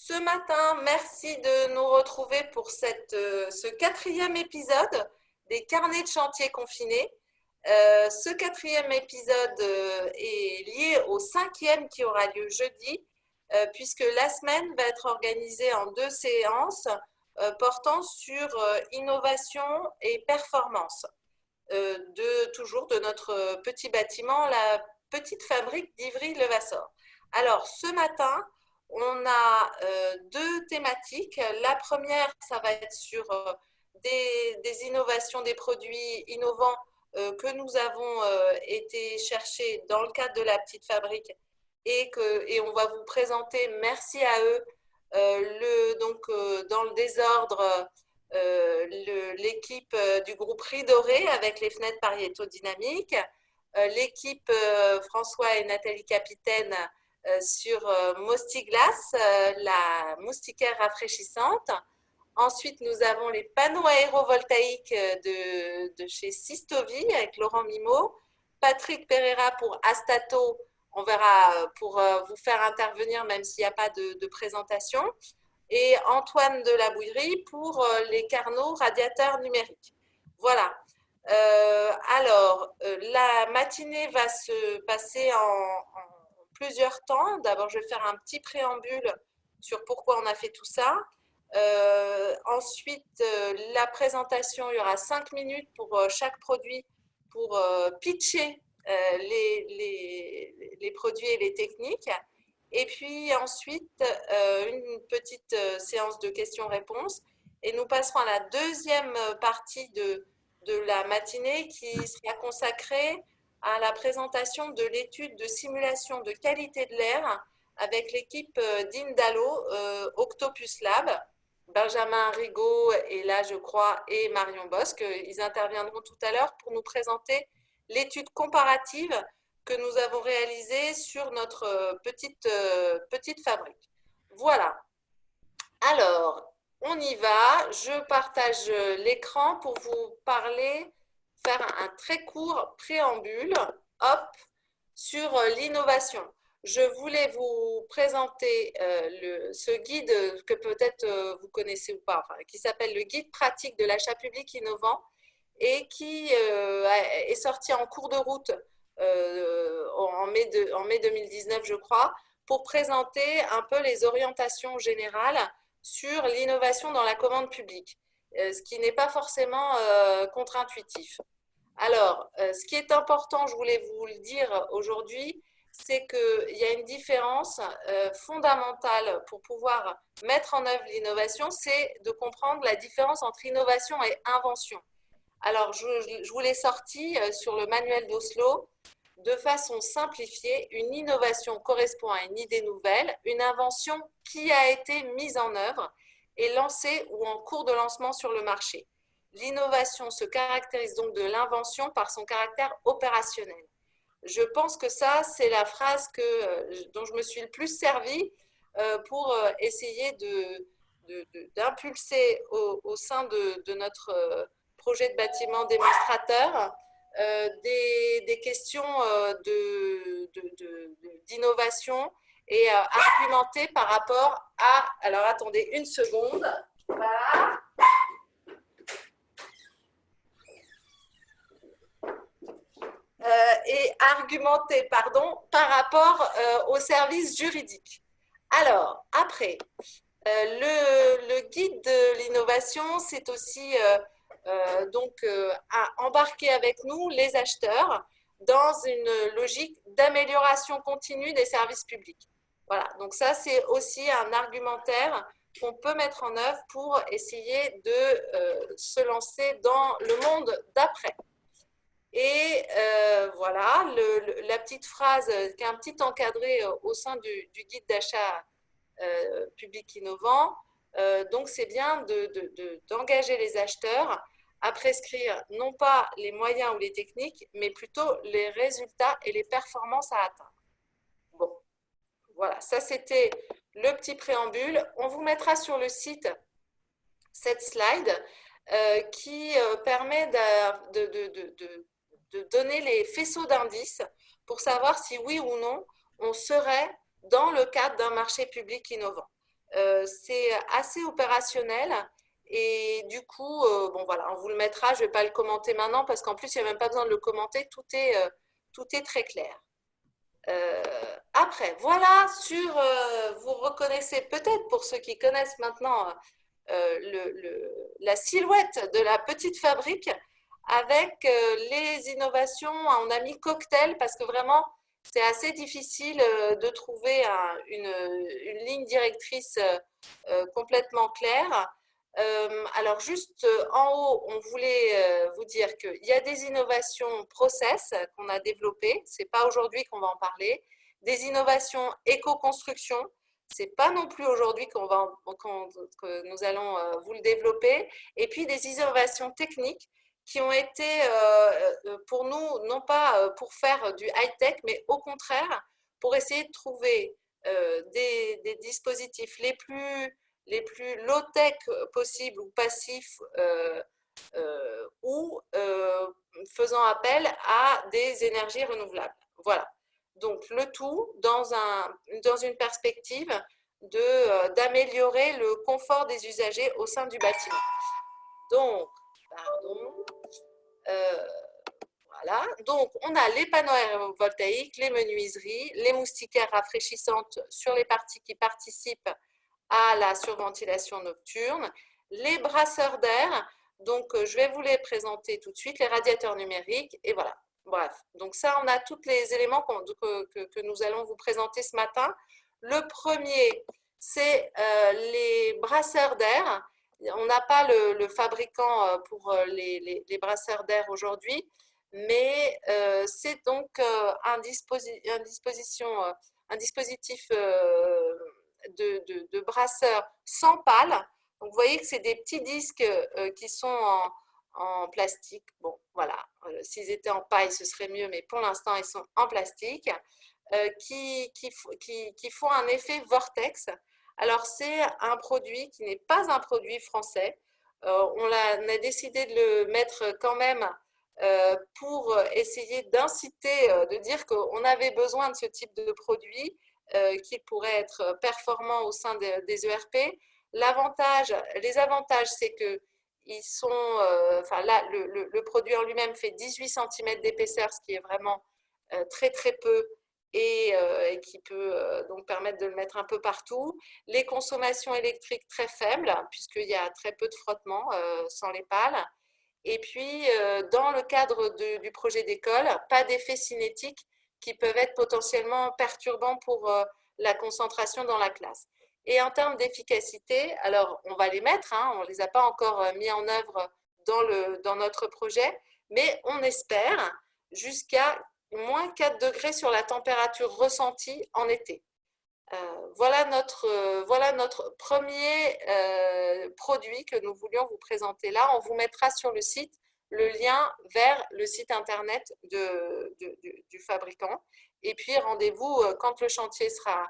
Ce matin, merci de nous retrouver pour ce quatrième épisode des carnets de chantier confinés. Ce quatrième épisode est lié au cinquième qui aura lieu jeudi, puisque la semaine va être organisée en deux séances portant sur innovation et performance toujours de notre petit bâtiment, la petite fabrique d'Ivry-Levasseur. Alors, ce matin, on a deux thématiques. La première, ça va être sur des innovations, des produits innovants que nous avons été chercher dans le cadre de la petite fabrique et on va vous présenter, merci à eux, dans le désordre, l'équipe du groupe Riz Doré avec les fenêtres pariétodynamiques, l'équipe François et Nathalie Capitaine sur Mostiglas, la moustiquaire rafraîchissante. Ensuite, nous avons les panneaux aérovoltaïques de chez Sistovi avec Laurent Mimo, Patrick Pereira pour Astato, on verra pour vous faire intervenir même s'il n'y a pas de présentation, et Antoine de la Bouillerie pour les carnaux radiateurs numériques. Voilà. La matinée va se passer en plusieurs temps. D'abord, je vais faire un petit préambule sur pourquoi on a fait tout ça. Ensuite, la présentation, il y aura 5 minutes pour chaque produit pour pitcher les produits et les techniques. Et puis ensuite, une petite séance de questions-réponses. Et nous passerons à la deuxième partie de la matinée qui sera consacrée à la présentation de l'étude de simulation de qualité de l'air avec l'équipe d'Indalo Octopus Lab. Benjamin Rigaud est là, je crois, et Marion Bosque. Ils interviendront tout à l'heure pour nous présenter l'étude comparative que nous avons réalisée sur notre petite fabrique. Voilà. Alors, on y va. Je partage l'écran pour vous parler, faire un très court préambule, hop, sur l'innovation. Je voulais vous présenter ce guide que peut-être vous connaissez ou pas, enfin, qui s'appelle le guide pratique de l'achat public innovant et qui est sorti en cours de route en mai 2019, je crois, pour présenter un peu les orientations générales sur l'innovation dans la commande publique, ce qui n'est pas forcément contre-intuitif. Alors, ce qui est important, je voulais vous le dire aujourd'hui, c'est qu'il y a une différence fondamentale pour pouvoir mettre en œuvre l'innovation, c'est de comprendre la différence entre innovation et invention. Alors, je vous l'ai sorti sur le manuel d'Oslo. De façon simplifiée, une innovation correspond à une idée nouvelle, une invention qui a été mise en œuvre et lancée ou en cours de lancement sur le marché. L'innovation se caractérise donc de l'invention par son caractère opérationnel. Je pense que ça, c'est la phrase dont je me suis le plus servie pour essayer d'impulser au sein de notre projet de bâtiment démonstrateur des questions d'innovation et argumentées par rapport à… Alors, attendez une seconde. Voilà. Et argumentées, pardon, par rapport au service juridique. Alors, après, le guide de l'innovation, c'est aussi… à embarquer avec nous les acheteurs dans une logique d'amélioration continue des services publics. Voilà, donc ça c'est aussi un argumentaire qu'on peut mettre en œuvre pour essayer de se lancer dans le monde d'après. Et voilà, la petite phrase qui est un petit encadré au sein du guide d'achat public innovant. Donc, c'est bien d'engager les acheteurs à prescrire non pas les moyens ou les techniques, mais plutôt les résultats et les performances à atteindre. Bon, voilà, ça c'était le petit préambule. On vous mettra sur le site cette slide qui permet de donner les faisceaux d'indices pour savoir si oui ou non on serait dans le cadre d'un marché public innovant. C'est assez opérationnel. Et du coup, bon voilà, on vous le mettra. Je ne vais pas le commenter maintenant parce qu'en plus, il n'y a même pas besoin de le commenter. Tout est très clair. Après, voilà vous reconnaissez peut-être pour ceux qui connaissent maintenant la silhouette de la petite fabrique avec les innovations. On a mis cocktail parce que vraiment, c'est assez difficile de trouver une ligne directrice complètement claire. Alors juste en haut, on voulait vous dire qu'il y a des innovations process qu'on a développées. C'est pas aujourd'hui qu'on va en parler. Des innovations éco-construction. C'est pas non plus aujourd'hui que nous allons vous le développer. Et puis des innovations techniques qui ont été pour nous, non pas pour faire du high-tech, mais au contraire, pour essayer de trouver des dispositifs les plus low-tech possibles ou passifs ou faisant appel à des énergies renouvelables. Voilà. Donc le tout dans une perspective d'améliorer le confort des usagers au sein du bâtiment. Donc, pardon. Voilà. Donc, on a les panneaux aérovoltaïques, les menuiseries, les moustiquaires rafraîchissantes sur les parties qui participent à la surventilation nocturne, les brasseurs d'air. Donc, je vais vous les présenter tout de suite, les radiateurs numériques. Et voilà. Bref, donc ça, on a tous les éléments que nous allons vous présenter ce matin. Le premier, c'est les brasseurs d'air. On n'a pas le fabricant pour les brasseurs d'air aujourd'hui, mais c'est donc un dispositif de brasseur sans pale. Donc, vous voyez que c'est des petits disques qui sont en plastique. Bon, voilà, s'ils étaient en paille, ce serait mieux, mais pour l'instant, ils sont en plastique, qui font un effet vortex. Alors, c'est un produit qui n'est pas un produit français. On a décidé de le mettre quand même pour essayer d'inciter, de dire qu'on avait besoin de ce type de produit qui pourrait être performant au sein des ERP. Les avantages, c'est que ils sont, enfin là, le produit en lui-même fait 18 cm d'épaisseur, ce qui est vraiment très très peu et qui peut donc permettre de le mettre un peu partout. Les consommations électriques très faibles, puisqu'il y a très peu de frottement sans les pales. Et puis, dans le cadre du projet d'école, pas d'effets cinétiques qui peuvent être potentiellement perturbants pour la concentration dans la classe. Et en termes d'efficacité, alors on va les mettre, hein, on ne les a pas encore mis en œuvre dans notre projet, mais on espère jusqu'à moins 4 degrés sur la température ressentie en été. Voilà notre premier produit que nous voulions vous présenter là. On vous mettra sur le site le lien vers le site internet du fabricant. Et puis rendez-vous quand le chantier sera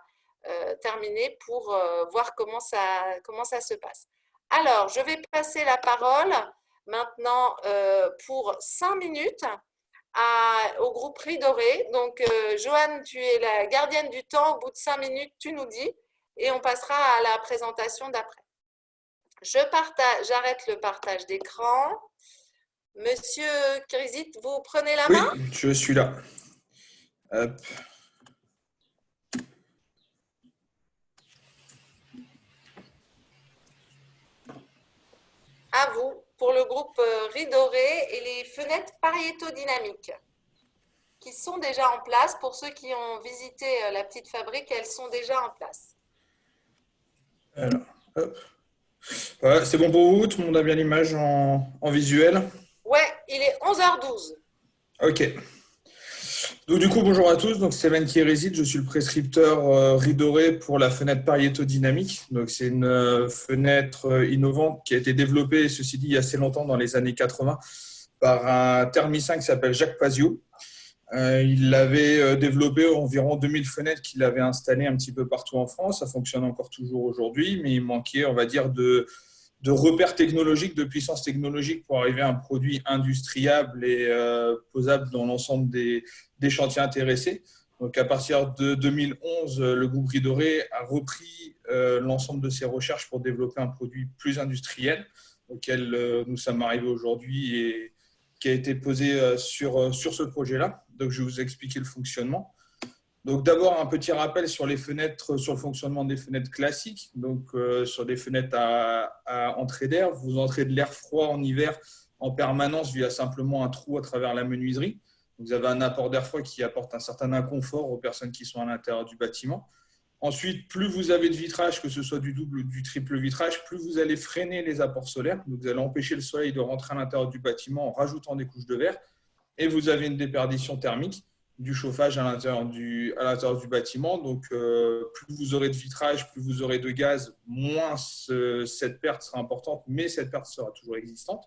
terminé pour voir comment ça se passe. Alors, je vais passer la parole maintenant pour 5 minutes au groupe Riz Doré. Donc, Joanne, tu es la gardienne du temps. Au bout de 5 minutes, tu nous dis et on passera à la présentation d'après. J'arrête le partage d'écran. Monsieur Krizit, vous prenez la main? Oui, je suis là. Hop. À vous, pour le groupe Riz Doré et les fenêtres Pareto dynamiques qui sont déjà en place. Pour ceux qui ont visité la petite fabrique, elles sont déjà en place. Alors, hop. Voilà, c'est bon pour vous? Tout le monde a bien l'image en visuel? Ouais, il est 11h12. Ok. Donc, du coup, bonjour à tous. Donc, c'est Ben qui réside. Je suis le prescripteur riz doré pour la fenêtre Pareto dynamique. Donc, c'est une fenêtre innovante qui a été développée, ceci dit, il y a assez longtemps, dans les années 80, par un thermicien qui s'appelle Jacques Pazio. Il avait développé environ 2000 fenêtres qu'il avait installées un petit peu partout en France. Ça fonctionne encore toujours aujourd'hui, mais il manquait, on va dire, de repères technologiques, de puissance technologique pour arriver à un produit industriable et posable dans l'ensemble des chantiers intéressés. Donc, à partir de 2011, le groupe Riz Doré a repris l'ensemble de ses recherches pour développer un produit plus industriel auquel nous sommes arrivés aujourd'hui et qui a été posé sur ce projet-là. Donc, je vais vous expliquer le fonctionnement. Donc, d'abord, un petit rappel sur les fenêtres, sur le fonctionnement des fenêtres classiques. Donc, sur des fenêtres à entrée d'air, vous entrez de l'air froid en hiver en permanence via simplement un trou à travers la menuiserie. Vous avez un apport d'air froid qui apporte un certain inconfort aux personnes qui sont à l'intérieur du bâtiment. Ensuite, plus vous avez de vitrage, que ce soit du double ou du triple vitrage, plus vous allez freiner les apports solaires. Donc, vous allez empêcher le soleil de rentrer à l'intérieur du bâtiment en rajoutant des couches de verre. Et vous avez une déperdition thermique du chauffage à l'intérieur du bâtiment. Donc, plus vous aurez de vitrage, plus vous aurez de gaz, moins cette perte sera importante, mais cette perte sera toujours existante.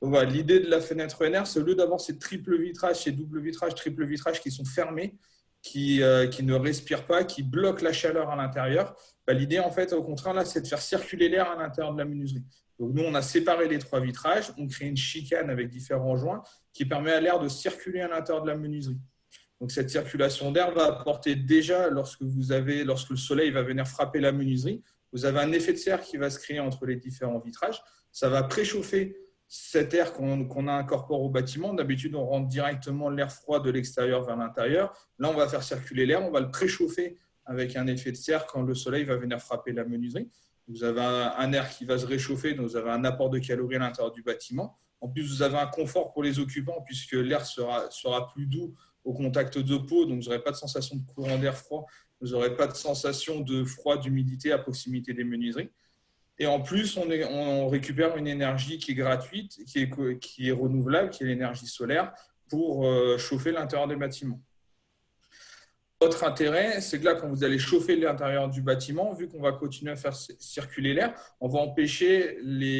Donc, voilà, l'idée de la fenêtre ENR, c'est au lieu d'avoir ces triple vitrages, ces double vitrages, triple vitrages qui sont fermés, qui ne respirent pas, qui bloquent la chaleur à l'intérieur, l'idée, en fait, au contraire, là, c'est de faire circuler l'air à l'intérieur de la menuiserie. Donc, nous, on a séparé les 3 vitrages, on crée une chicane avec différents joints qui permet à l'air de circuler à l'intérieur de la menuiserie. Donc, cette circulation d'air va apporter déjà, lorsque le soleil va venir frapper la menuiserie, vous avez un effet de serre qui va se créer entre les différents vitrages. Ça va préchauffer cet air qu'on a incorporé au bâtiment. D'habitude, on rentre directement l'air froid de l'extérieur vers l'intérieur. Là, on va faire circuler l'air, on va le préchauffer avec un effet de serre quand le soleil va venir frapper la menuiserie. Vous avez un air qui va se réchauffer, donc vous avez un apport de calories à l'intérieur du bâtiment. En plus, vous avez un confort pour les occupants puisque l'air sera plus doux au contact de peau, donc vous n'aurez pas de sensation de courant d'air froid, vous n'aurez pas de sensation de froid, d'humidité à proximité des menuiseries. Et en plus, on récupère une énergie qui est gratuite, qui est renouvelable, qui est l'énergie solaire, pour chauffer l'intérieur des bâtiments. Autre intérêt, c'est que là, quand vous allez chauffer l'intérieur du bâtiment, vu qu'on va continuer à faire circuler l'air, on va empêcher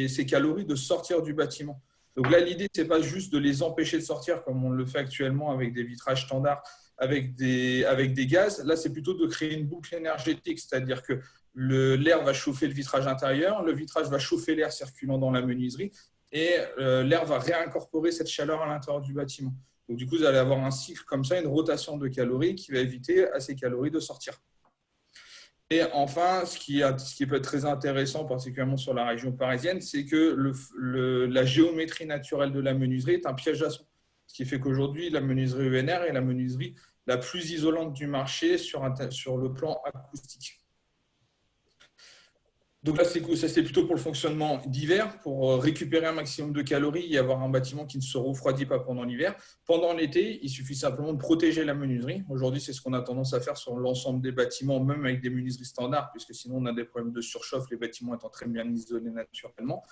ces calories de sortir du bâtiment. Donc là, l'idée, ce n'est pas juste de les empêcher de sortir comme on le fait actuellement avec des vitrages standards, avec des gaz. Là, c'est plutôt de créer une boucle énergétique, c'est-à-dire que l'air va chauffer le vitrage intérieur, le vitrage va chauffer l'air circulant dans la menuiserie et l'air va réincorporer cette chaleur à l'intérieur du bâtiment. Donc, du coup, vous allez avoir un cycle comme ça, une rotation de calories qui va éviter à ces calories de sortir. Et enfin, ce qui peut être très intéressant, particulièrement sur la région parisienne, c'est que la géométrie naturelle de la menuiserie est un piège à son. Ce qui fait qu'aujourd'hui, la menuiserie ENR est la menuiserie la plus isolante du marché sur le plan acoustique. Donc là, c'est plutôt pour le fonctionnement d'hiver, pour récupérer un maximum de calories et avoir un bâtiment qui ne se refroidit pas pendant l'hiver. Pendant l'été, il suffit simplement de protéger la menuiserie. Aujourd'hui, c'est ce qu'on a tendance à faire sur l'ensemble des bâtiments, même avec des menuiseries standards, puisque sinon on a des problèmes de surchauffe, les bâtiments étant très bien isolés naturellement.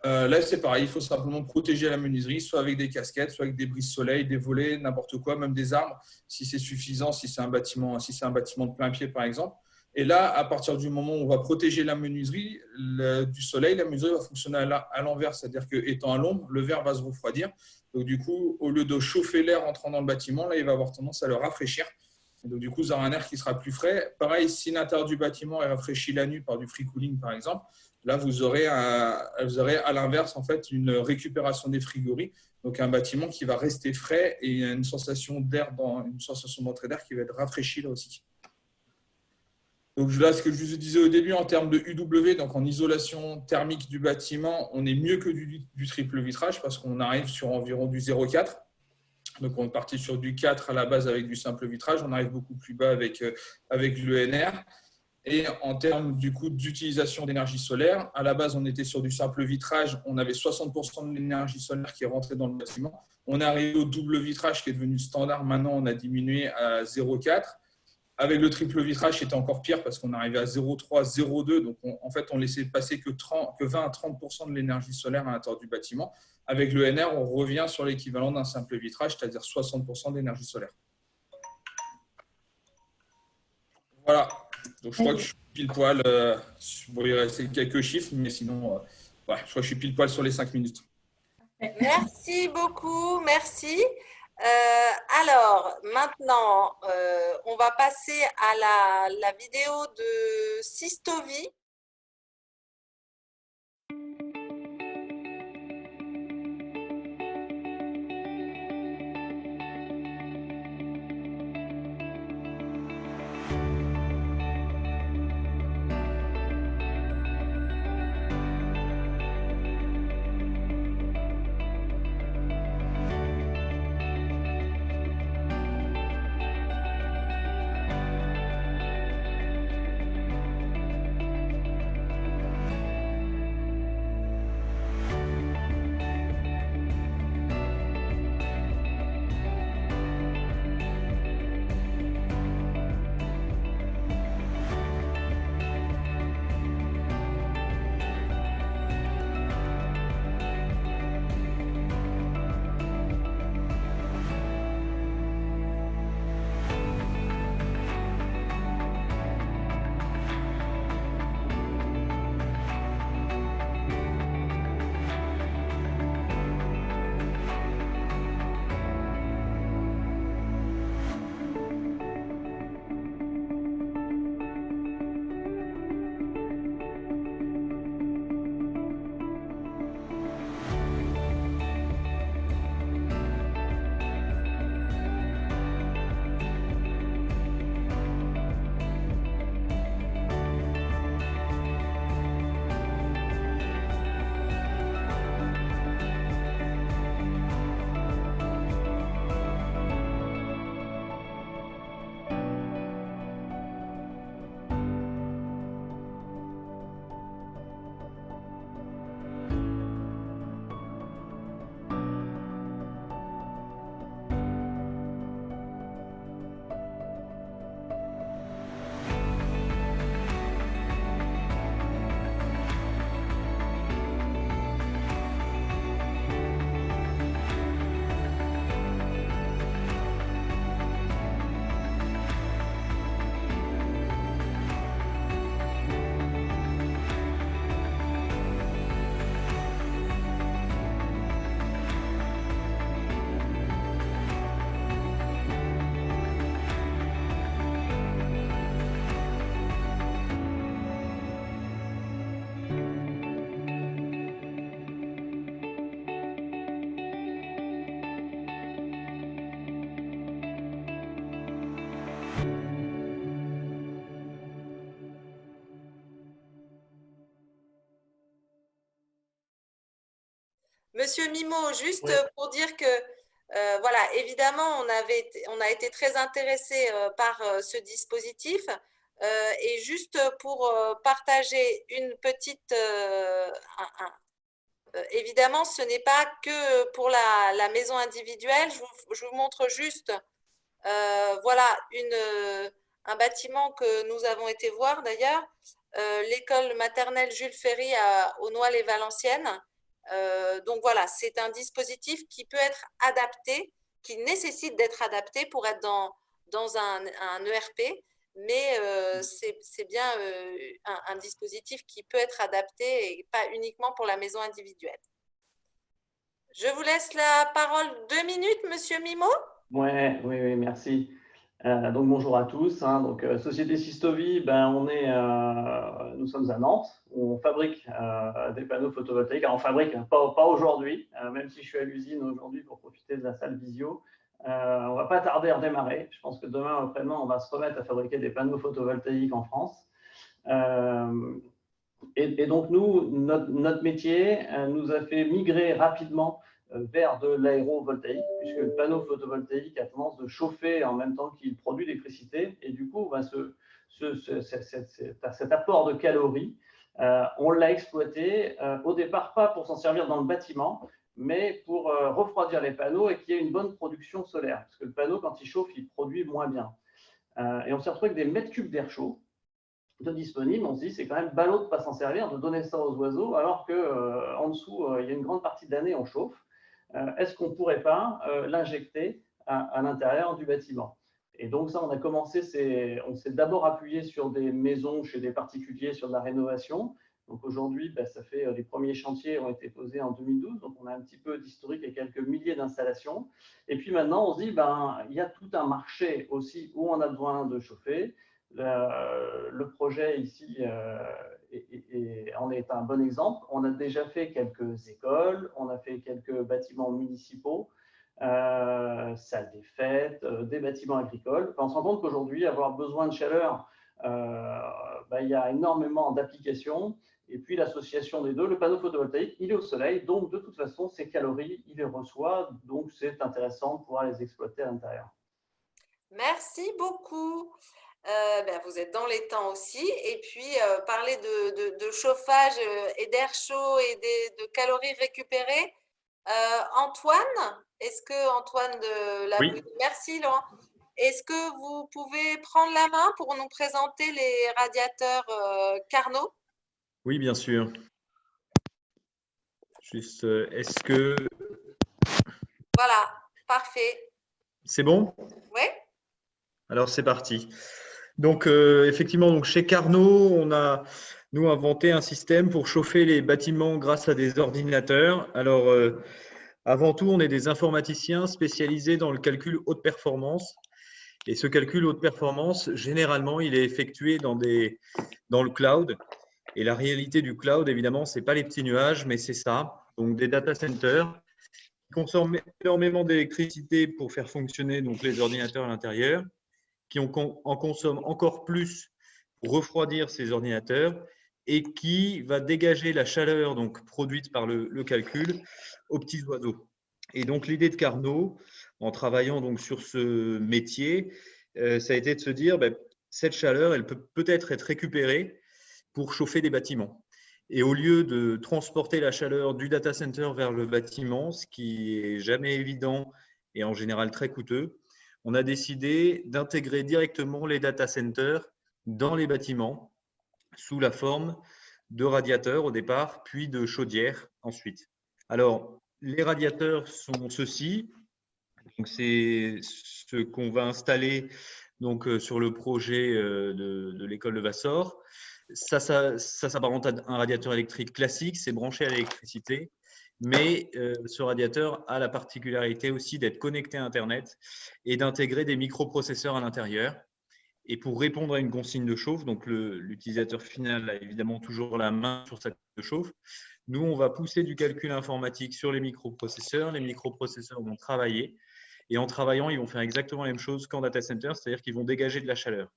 Là, c'est pareil, il faut simplement protéger la menuiserie, soit avec des casquettes, soit avec des brises-soleil, des volets, n'importe quoi, même des arbres, si c'est suffisant, si c'est un bâtiment de plein pied, par exemple. Et là, à partir du moment où on va protéger la menuiserie du soleil, la menuiserie va fonctionner à l'envers, c'est-à-dire qu'étant à l'ombre, le verre va se refroidir. Donc, du coup, au lieu de chauffer l'air entrant dans le bâtiment, là, il va avoir tendance à le rafraîchir. Et donc, du coup, vous aurez un air qui sera plus frais. Pareil, si l'intérieur du bâtiment est rafraîchi la nuit par du free cooling, par exemple, là, vous aurez à l'inverse, en fait, une récupération des frigories. Donc, un bâtiment qui va rester frais et une sensation d'entrée d'air qui va être rafraîchie là aussi. Donc là, ce que je vous disais au début en termes de UW, donc en isolation thermique du bâtiment, on est mieux que du triple vitrage parce qu'on arrive sur environ du 0,4. Donc on est parti sur du 4 à la base avec du simple vitrage, on arrive beaucoup plus bas avec l'ENR. Et en termes du coup d'utilisation d'énergie solaire, à la base on était sur du simple vitrage, on avait 60% de l'énergie solaire qui est rentrée dans le bâtiment. On est arrivé au double vitrage qui est devenu standard, maintenant on a diminué à 0,4. Avec le triple vitrage, c'était encore pire parce qu'on arrivait à 0,3, 0,2. Donc, en fait, on laissait passer que 20 à 30% de l'énergie solaire à l'intérieur du bâtiment. Avec le NR, on revient sur l'équivalent d'un simple vitrage, c'est-à-dire 60% d'énergie solaire. Voilà. Donc, je crois que je suis pile poil. Bon, il reste quelques chiffres, mais sinon, je crois que je suis pile poil sur les 5 minutes. Merci beaucoup, merci. Alors, maintenant, on va passer à la vidéo de Sistovi. Monsieur Mimo, juste Oui. pour dire que, voilà, évidemment, on a été très intéressé par ce dispositif. Et juste pour partager une petite, évidemment, ce n'est pas que pour la maison individuelle. Je vous montre juste, voilà, un bâtiment que nous avons été voir d'ailleurs, l'école maternelle Jules Ferry à Aulnoy-les-Valenciennes. Donc voilà, c'est un dispositif qui peut être adapté, qui nécessite d'être adapté pour être dans un ERP, mais c'est bien un dispositif qui peut être adapté et pas uniquement pour la maison individuelle. Je vous laisse la parole 2 minutes, Monsieur Mimo. Ouais, oui, merci. Donc bonjour à tous. Donc Société Sistovi, nous sommes à Nantes. On fabrique des panneaux photovoltaïques. Alors on fabrique pas aujourd'hui, même si je suis à l'usine aujourd'hui pour profiter de la salle visio. On va pas tarder à redémarrer. Je pense que demain ou après-demain, on va se remettre à fabriquer des panneaux photovoltaïques en France. Et donc nous, notre métier nous a fait migrer rapidement vers de l'aérovoltaïque, puisque le panneau photovoltaïque a tendance de chauffer en même temps qu'il produit l'électricité. Et du coup, cet apport de calories, on l'a exploité au départ pas pour s'en servir dans le bâtiment, mais pour refroidir les panneaux et qu'il y ait une bonne production solaire. Parce que le panneau, quand il chauffe, il produit moins bien. Et on s'est retrouvé avec des mètres cubes d'air chaud de disponible, on se dit c'est quand même ballot de ne pas s'en servir, de donner ça aux oiseaux, alors qu'en dessous, il y a une grande partie de l'année, on chauffe. Est-ce qu'on ne pourrait pas l'injecter à l'intérieur du bâtiment? Et donc ça, on a commencé, on s'est d'abord appuyé sur des maisons chez des particuliers, sur de la rénovation. Donc aujourd'hui, ça fait les premiers chantiers ont été posés en 2012, donc on a un petit peu d'historique et quelques milliers d'installations. Et puis maintenant, on se dit, il y a tout un marché aussi où on a besoin de chauffer. Le projet ici en est un bon exemple. On a déjà fait quelques écoles, on a fait quelques bâtiments municipaux, salles des fêtes, des bâtiments agricoles. On se rend compte qu'aujourd'hui, avoir besoin de chaleur, il y a énormément d'applications. Et puis l'association des deux, le panneau photovoltaïque, il est au soleil, donc de toute façon, ces calories, il les reçoit, donc c'est intéressant de pouvoir les exploiter à l'intérieur. Merci beaucoup. Vous êtes dans les temps aussi. Et puis, parler de chauffage et d'air chaud et de calories récupérées. Antoine, est-ce que Antoine de la Oui. Merci Laurent. Est-ce que vous pouvez prendre la main pour nous présenter les radiateurs Carnot? Oui, bien sûr. Juste, est-ce que Voilà, parfait. c'est bon? Oui. Alors, c'est parti. Donc, effectivement, donc chez Carnot, on a, nous, inventé un système pour chauffer les bâtiments grâce à des ordinateurs. Alors, avant tout, on est des informaticiens spécialisés dans le calcul haute performance. Et ce calcul haute performance, généralement, il est effectué dans le cloud. Et la réalité du cloud, évidemment, ce n'est pas les petits nuages, mais c'est ça. Donc, des data centers qui consomment énormément d'électricité pour faire fonctionner donc, les ordinateurs à l'intérieur, qui en consomment encore plus pour refroidir ces ordinateurs et qui va dégager la chaleur donc, produite par le calcul aux petits oiseaux. Et donc, l'idée de Carnot, en travaillant donc, sur ce métier, ça a été de se dire, cette chaleur, elle peut peut-être être récupérée pour chauffer des bâtiments. Et au lieu de transporter la chaleur du data center vers le bâtiment, ce qui est jamais évident et en général très coûteux, on a décidé d'intégrer directement les data centers dans les bâtiments sous la forme de radiateurs au départ, puis de chaudières ensuite. Alors, les radiateurs sont ceux-ci. Donc, c'est ce qu'on va installer donc, sur le projet de l'école de Vassor. Ça s'apparente à un radiateur électrique classique, c'est branché à l'électricité, mais ce radiateur a la particularité aussi d'être connecté à Internet et d'intégrer des microprocesseurs à l'intérieur. Et pour répondre à une consigne de chauffe, donc l'utilisateur final a évidemment toujours la main sur sa de chauffe. Nous, on va pousser du calcul informatique sur les microprocesseurs. Les microprocesseurs vont travailler. Et en travaillant, ils vont faire exactement la même chose qu'en data center, c'est-à-dire qu'ils vont dégager de la chaleur.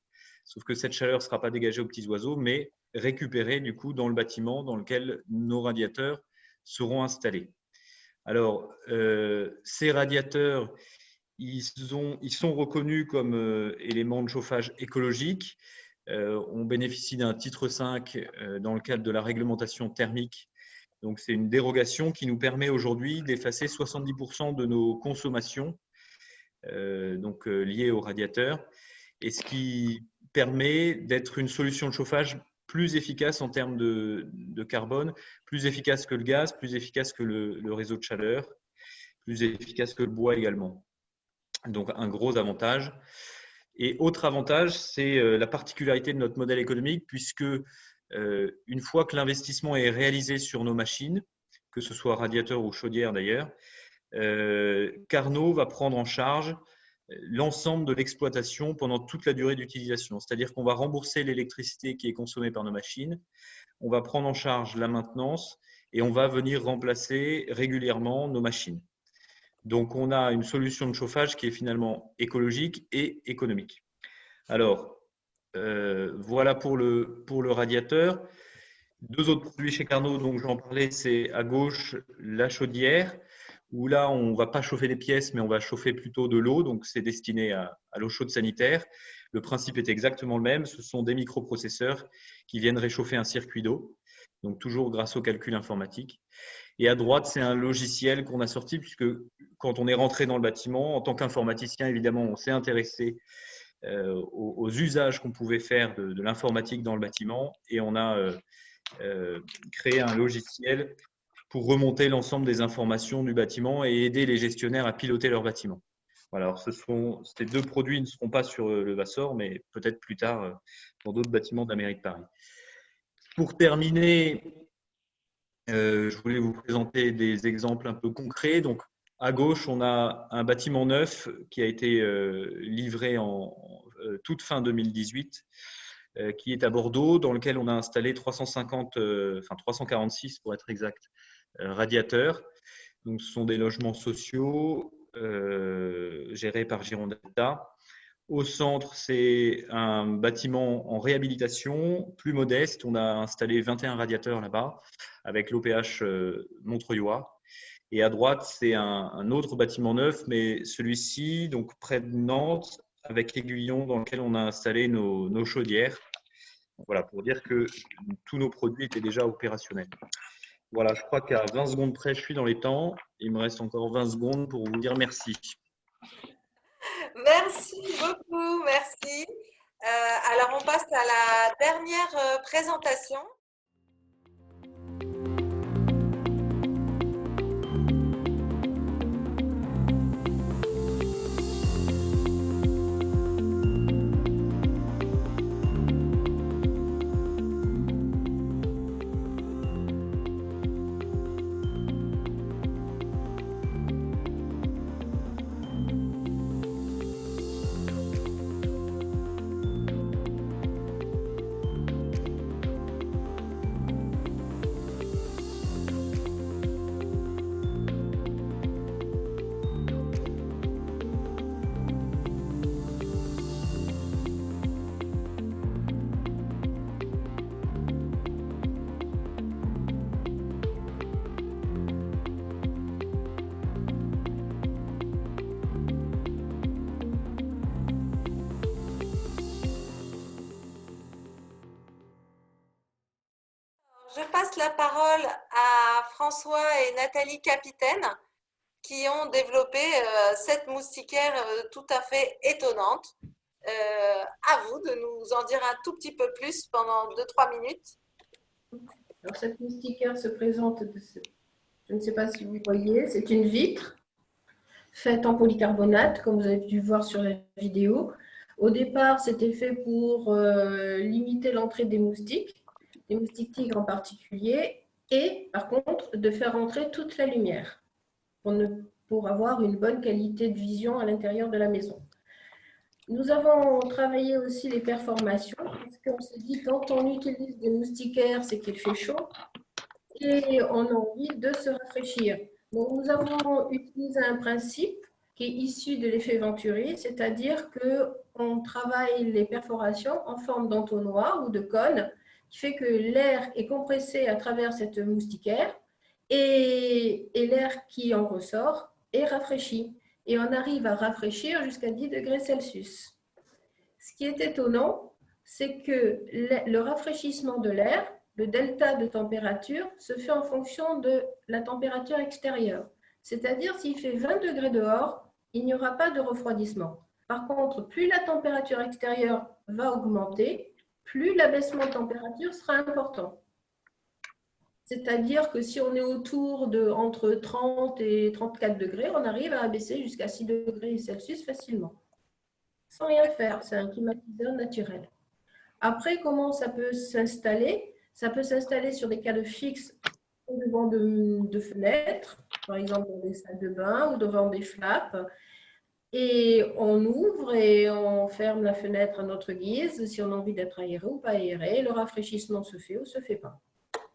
Sauf que cette chaleur ne sera pas dégagée aux petits oiseaux, mais récupérée du coup dans le bâtiment dans lequel nos radiateurs seront installés. Alors, ces radiateurs, ils sont reconnus comme éléments de chauffage écologique. On bénéficie d'un titre 5 dans le cadre de la réglementation thermique. Donc, c'est une dérogation qui nous permet aujourd'hui d'effacer 70% de nos consommations liées aux radiateurs, et ce qui permet d'être une solution de chauffage plus efficace en termes de carbone, plus efficace que le gaz, plus efficace que le réseau de chaleur, plus efficace que le bois également. Donc, un gros avantage. Et autre avantage, c'est la particularité de notre modèle économique, puisque une fois que l'investissement est réalisé sur nos machines, que ce soit radiateur ou chaudière d'ailleurs, Carnot va prendre en charge l'ensemble de l'exploitation pendant toute la durée d'utilisation. C'est-à-dire qu'on va rembourser l'électricité qui est consommée par nos machines, on va prendre en charge la maintenance et on va venir remplacer régulièrement nos machines. Donc, on a une solution de chauffage qui est finalement écologique et économique. Alors, voilà pour le radiateur. Deux autres produits chez Carnot, donc j'en parlais, c'est à gauche la chaudière, où là, on ne va pas chauffer des pièces, mais on va chauffer plutôt de l'eau. Donc, c'est destiné à l'eau chaude sanitaire. Le principe est exactement le même. Ce sont des microprocesseurs qui viennent réchauffer un circuit d'eau, donc toujours grâce au calcul informatique. Et à droite, c'est un logiciel qu'on a sorti, puisque quand on est rentré dans le bâtiment, en tant qu'informaticien, évidemment, on s'est intéressé aux usages qu'on pouvait faire de l'informatique dans le bâtiment, et on a créé un logiciel pour remonter l'ensemble des informations du bâtiment et aider les gestionnaires à piloter leur bâtiment. Voilà, alors ces deux produits ne seront pas sur le Vassor, mais peut-être plus tard dans d'autres bâtiments de la mairie de Paris. Pour terminer, je voulais vous présenter des exemples un peu concrets. Donc, à gauche, on a un bâtiment neuf qui a été livré en toute fin 2018, qui est à Bordeaux, dans lequel on a installé 346 pour être exact, radiateurs. Donc, ce sont des logements sociaux gérés par Girondetta. Au centre, c'est un bâtiment en réhabilitation, plus modeste. On a installé 21 radiateurs là-bas avec l'OPH montreuillois. Et à droite, c'est un autre bâtiment neuf, mais celui-ci, donc près de Nantes, avec Aiguillon, dans lequel on a installé nos chaudières. Voilà, pour dire que tous nos produits étaient déjà opérationnels. Voilà, je crois qu'à 20 secondes près, je suis dans les temps. Il me reste encore 20 secondes pour vous dire merci. Merci beaucoup, merci. Alors, on passe à la dernière présentation. Je passe la parole à François et Nathalie Capitaine qui ont développé cette moustiquaire tout à fait étonnante. À vous de nous en dire un tout petit peu plus pendant 2-3 minutes. Alors, cette moustiquaire se présente, je ne sais pas si vous voyez, c'est une vitre faite en polycarbonate, comme vous avez pu voir sur la vidéo. Au départ, c'était fait pour limiter l'entrée des moustiques tigres en particulier, et par contre, de faire entrer toute la lumière pour avoir une bonne qualité de vision à l'intérieur de la maison. Nous avons travaillé aussi les performations, parce qu'on s'est dit quand on utilise des moustiquaires, c'est qu'il fait chaud et on a envie de se rafraîchir. Donc, nous avons utilisé un principe qui est issu de l'effet Venturi, c'est-à-dire qu'on travaille les perforations en forme d'entonnoir ou de cône, qui fait que l'air est compressé à travers cette moustiquaire et l'air qui en ressort est rafraîchi. Et on arrive à rafraîchir jusqu'à 10 degrés Celsius. Ce qui est étonnant, c'est que le rafraîchissement de l'air, le delta de température, se fait en fonction de la température extérieure. C'est-à-dire, s'il fait 20 degrés dehors, il n'y aura pas de refroidissement. Par contre, plus la température extérieure va augmenter, plus l'abaissement de température sera important. C'est-à-dire que si on est autour de entre 30 et 34 degrés, on arrive à abaisser jusqu'à 6 degrés Celsius facilement. Sans rien faire, c'est un climatiseur naturel. Après, comment ça peut s'installer? Ça peut s'installer sur des cadres fixes devant de fenêtres, par exemple dans des salles de bain ou devant des flaps. Et on ouvre et on ferme la fenêtre à notre guise, si on a envie d'être aéré ou pas aéré. Le rafraîchissement se fait ou ne se fait pas.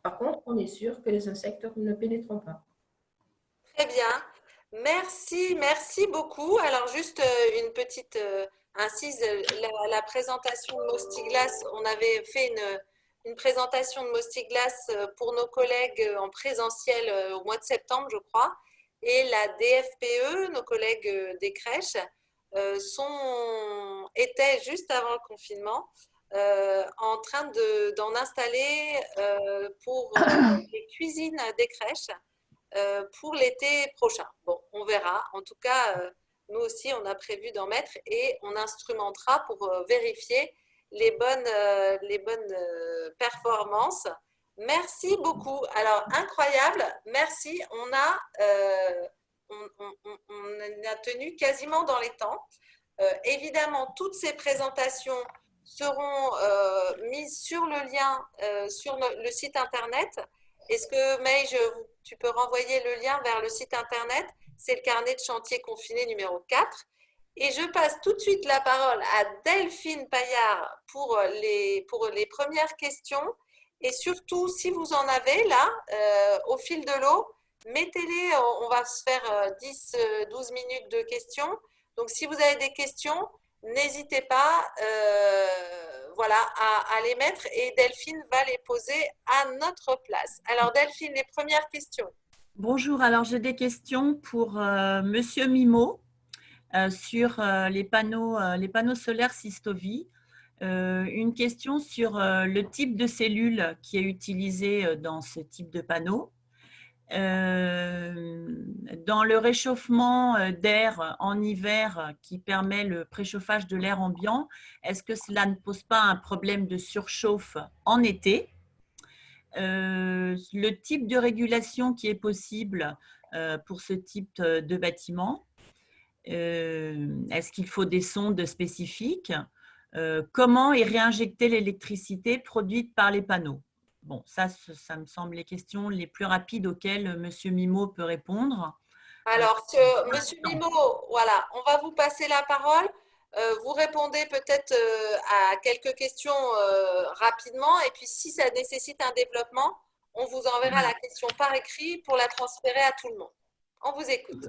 Par contre, on est sûr que les insectes ne pénétreront pas. Très bien. Merci beaucoup. Alors, juste une petite incise, la présentation de Mostiglas, on avait fait une présentation de Mostiglas pour nos collègues en présentiel au mois de septembre, je crois. Et la DFPE, nos collègues des crèches, étaient juste avant le confinement en train d'en installer pour les cuisines des crèches pour l'été prochain. Bon, on verra. En tout cas, nous aussi, on a prévu d'en mettre et on instrumentera pour vérifier les bonnes performances. Merci beaucoup. Alors, incroyable. Merci. On a tenu quasiment dans les temps. Évidemment, toutes ces présentations seront mises sur le lien sur le site internet. Est-ce que, May, tu peux renvoyer le lien vers le site internet? C'est le carnet de chantier confiné numéro 4. Et je passe tout de suite la parole à Delphine Paillard pour les premières questions. Et surtout, si vous en avez là, au fil de l'eau, mettez-les, on va se faire 10-12 minutes de questions. Donc, si vous avez des questions, n'hésitez pas voilà, à les mettre et Delphine va les poser à notre place. Alors, Delphine, les premières questions. Bonjour, alors j'ai des questions pour Monsieur Mimo sur les panneaux solaires Systovi. Une question sur le type de cellule qui est utilisé dans ce type de panneau. Dans le réchauffement d'air en hiver qui permet le préchauffage de l'air ambiant, est-ce que cela ne pose pas un problème de surchauffe en été? Le type de régulation qui est possible pour ce type de bâtiment, est-ce qu'il faut des sondes spécifiques? Comment est réinjectée l'électricité produite par les panneaux? Bon, ça me semble les questions les plus rapides auxquelles M. Mimo peut répondre. Alors, M. Mimo, voilà, on va vous passer la parole. Vous répondez peut-être à quelques questions rapidement et puis si ça nécessite un développement, on vous enverra la question par écrit pour la transférer à tout le monde. On vous écoute.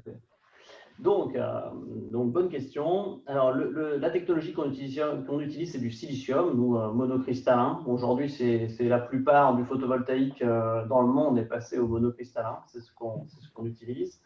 Donc bonne question. Alors, la technologie qu'on utilise, c'est du silicium, nous, monocristallin. Aujourd'hui, c'est la plupart du photovoltaïque dans le monde est passé au monocristallin. C'est ce qu'on utilise.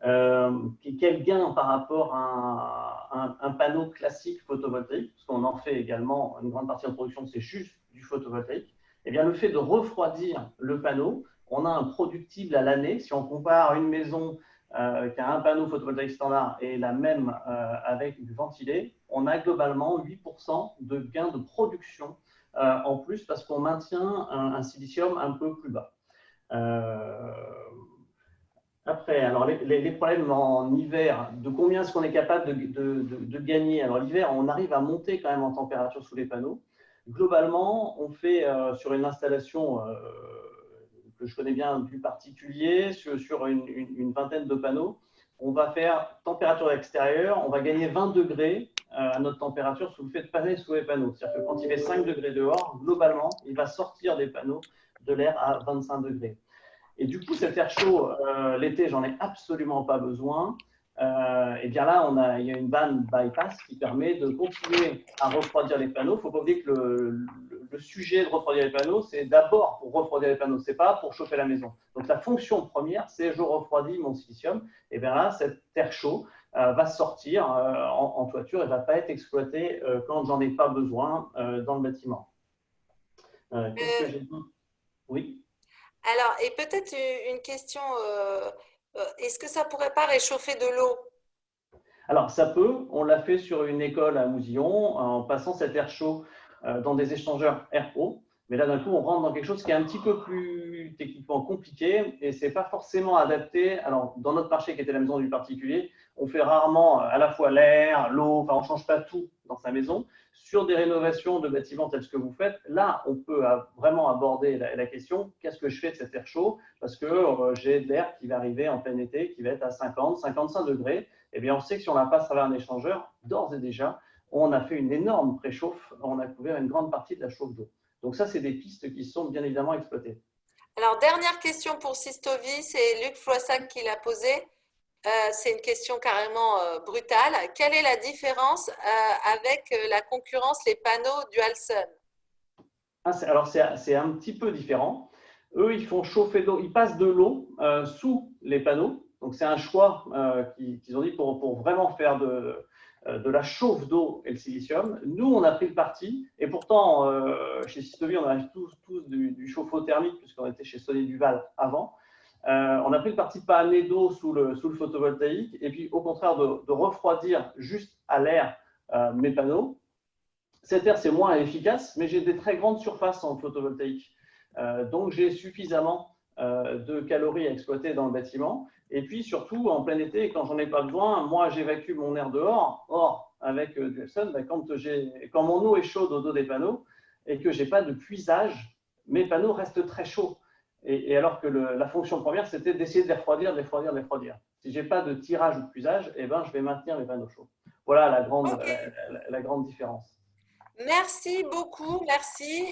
Quel gain par rapport à un panneau classique photovoltaïque, parce qu'on en fait également, une grande partie de la production, c'est juste du photovoltaïque. Eh bien, le fait de refroidir le panneau, on a un productible à l'année. Si on compare une maison qui a un panneau photovoltaïque standard et la même avec du ventilé, on a globalement 8% de gain de production en plus parce qu'on maintient un silicium un peu plus bas. Après, alors les problèmes en hiver, de combien est-ce qu'on est capable de gagner? Alors l'hiver, on arrive à monter quand même en température sous les panneaux. Globalement, on fait sur une installation que je connais bien du particulier, sur une vingtaine de panneaux, on va faire température extérieure, on va gagner 20 degrés à notre température sous le fait de panner sous les panneaux. C'est-à-dire que quand il fait 5 degrés dehors, globalement, il va sortir des panneaux de l'air à 25 degrés. Et du coup, cet air chaud, l'été, j'en ai absolument pas besoin. Et bien là, il y a une bande bypass qui permet de continuer à refroidir les panneaux. Il ne faut pas oublier que le sujet de refroidir les panneaux, c'est d'abord pour refroidir les panneaux, ce n'est pas pour chauffer la maison. Donc la fonction première, c'est je refroidis mon silicium. Et bien là, cet air chaud va sortir en toiture et ne va pas être exploité quand j'en ai pas besoin dans le bâtiment. Qu'est-ce que j'ai dit? Oui. Alors, et peut-être une question, est-ce que ça ne pourrait pas réchauffer de l'eau? Alors, ça peut. On l'a fait sur une école à Mousillon en passant cet air chaud dans des échangeurs air-eau. Mais là, d'un coup, on rentre dans quelque chose qui est un petit peu plus techniquement compliqué et ce n'est pas forcément adapté. Alors, dans notre marché qui était la maison du particulier, on fait rarement à la fois l'air, l'eau, enfin, on ne change pas tout dans sa maison. Sur des rénovations de bâtiments tels que vous faites, là, on peut vraiment aborder la question, qu'est-ce que je fais de cet air chaud? Parce que j'ai de l'air qui va arriver en plein été, qui va être à 50, 55 degrés. Eh bien, on sait que si on la passe à travers un échangeur, d'ores et déjà, on a fait une énorme préchauffe, on a couvert une grande partie de la chauffe d'eau. Donc ça, c'est des pistes qui sont bien évidemment exploitées. Alors, dernière question pour Sistovi, c'est Luc Floissac qui l'a posée. C'est une question carrément brutale. Quelle est la différence avec la concurrence, les panneaux Dualsun? Alors, c'est un petit peu différent. Eux, ils font chauffer d'eau, ils passent de l'eau sous les panneaux. Donc, c'est un choix qu'ils ont dit pour vraiment faire de la chauffe d'eau et le silicium. Nous, on a pris le parti, et pourtant, chez Sistovi, on arrive tous du chauffe-eau thermique, puisqu'on était chez Soleil Duval avant. On a pris le parti de ne pas amener d'eau sous le photovoltaïque, et puis au contraire de refroidir juste à l'air mes panneaux. Cet air, c'est moins efficace, mais j'ai des très grandes surfaces en photovoltaïque. Donc, j'ai suffisamment de calories à exploiter dans le bâtiment. Et puis, surtout, en plein été, quand j'en ai pas besoin, moi, j'évacue mon air dehors. Or, avec Dualsun, quand mon eau est chaude au dos des panneaux et que je n'ai pas de puisage, mes panneaux restent très chauds. Et alors que la fonction première, c'était d'essayer de les refroidir. Si je n'ai pas de tirage ou de puisage, eh ben, je vais maintenir les panneaux chauds. Voilà la grande différence. Merci beaucoup, merci.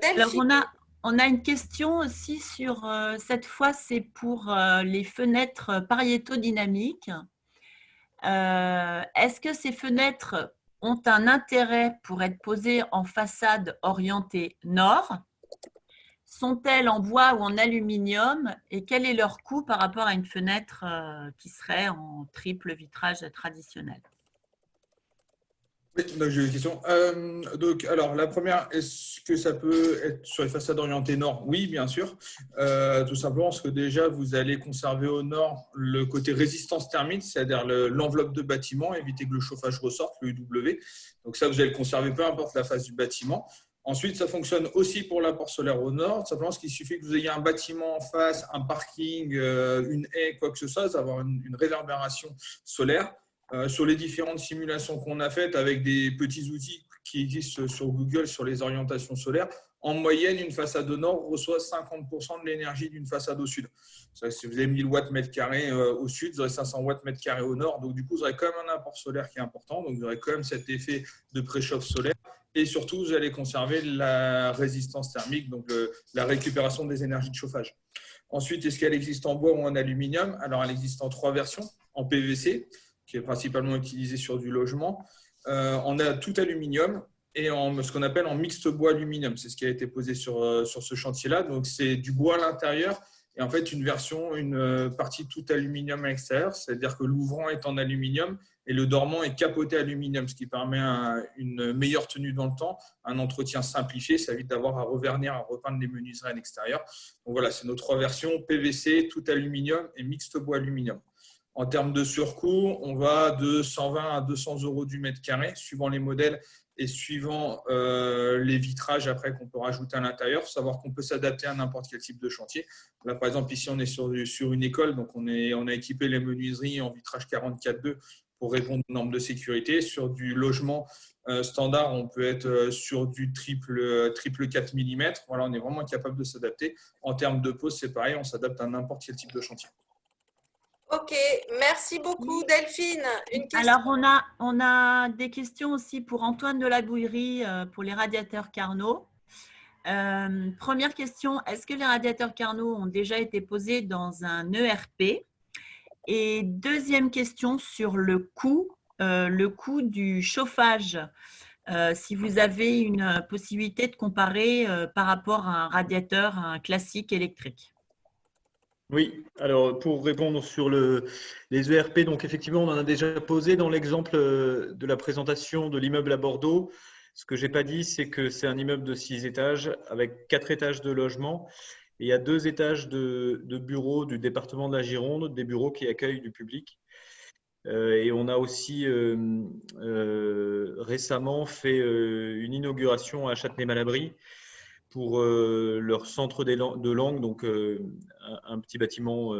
Delphine. Alors, on a une question aussi sur, cette fois, c'est pour les fenêtres Pareto dynamiques. Est-ce que ces fenêtres ont un intérêt pour être posées en façade orientée nord? Sont-elles en bois ou en aluminium? Et quel est leur coût par rapport à une fenêtre qui serait en triple vitrage traditionnel? Oui, j'ai une question. Alors, la première, est-ce que ça peut être sur les façades orientées nord? Oui, bien sûr. Tout simplement parce que déjà, vous allez conserver au nord le côté résistance thermique, c'est-à-dire l'enveloppe de bâtiment, éviter que le chauffage ressorte, le UW. Donc ça, vous allez le conserver peu importe la face du bâtiment. Ensuite, ça fonctionne aussi pour l'apport solaire au nord. Simplement, parce qu'il suffit que vous ayez un bâtiment en face, un parking, une haie, quoi que ce soit, d'avoir une réverbération solaire. Sur les différentes simulations qu'on a faites avec des petits outils qui existent sur Google sur les orientations solaires, en moyenne, une façade au nord reçoit 50% de l'énergie d'une façade au sud. Si vous avez 1000 watts mètre carré au sud, vous aurez 500 watts mètre carré au nord. Donc, du coup, vous aurez quand même un apport solaire qui est important. Donc, vous aurez quand même cet effet de préchauffe solaire. Et surtout, vous allez conserver la résistance thermique, donc la récupération des énergies de chauffage. Ensuite, est-ce qu'elle existe en bois ou en aluminium? Alors, elle existe en 3 versions. En PVC, qui est principalement utilisé sur du logement. On a tout aluminium et ce qu'on appelle en mixte bois-aluminium. C'est ce qui a été posé sur ce chantier-là. Donc, c'est du bois à l'intérieur et en fait, une partie tout aluminium à l'extérieur. C'est-à-dire que l'ouvrant est en aluminium et le dormant est capoté aluminium, ce qui permet une meilleure tenue dans le temps, un entretien simplifié. Ça évite d'avoir à revernir, à repeindre les menuiseries à l'extérieur. Donc, voilà, c'est nos 3 versions, PVC, tout aluminium et mixte bois-aluminium. En termes de surcoût, on va de 120 à 200 euros du mètre carré, suivant les modèles et suivant les vitrages après qu'on peut rajouter à l'intérieur. Il faut savoir qu'on peut s'adapter à n'importe quel type de chantier. Là, par exemple, ici, on est sur une école, donc on a équipé les menuiseries en vitrage 44.2 pour répondre aux normes de sécurité. Sur du logement standard, on peut être sur du triple 4 mm. Voilà, on est vraiment capable de s'adapter. En termes de pose, c'est pareil, on s'adapte à n'importe quel type de chantier. Ok, merci beaucoup Delphine. Une question. Alors, on a des questions aussi pour Antoine de la Bouillerie pour les radiateurs Carnot. Première question, est-ce que les radiateurs Carnot ont déjà été posés dans un ERP? Et deuxième question sur le coût du chauffage si vous avez une possibilité de comparer par rapport à un radiateur, à un classique électrique. Oui, alors pour répondre sur les ERP, donc effectivement, on en a déjà posé dans l'exemple de la présentation de l'immeuble à Bordeaux. Ce que je n'ai pas dit, c'est que c'est un immeuble de 6 étages avec 4 étages de logement. Et il y a 2 étages de bureaux du département de la Gironde, des bureaux qui accueillent du public. Et on a aussi récemment fait une inauguration à Châtenay-Malabry pour leur centre de langue, donc un petit bâtiment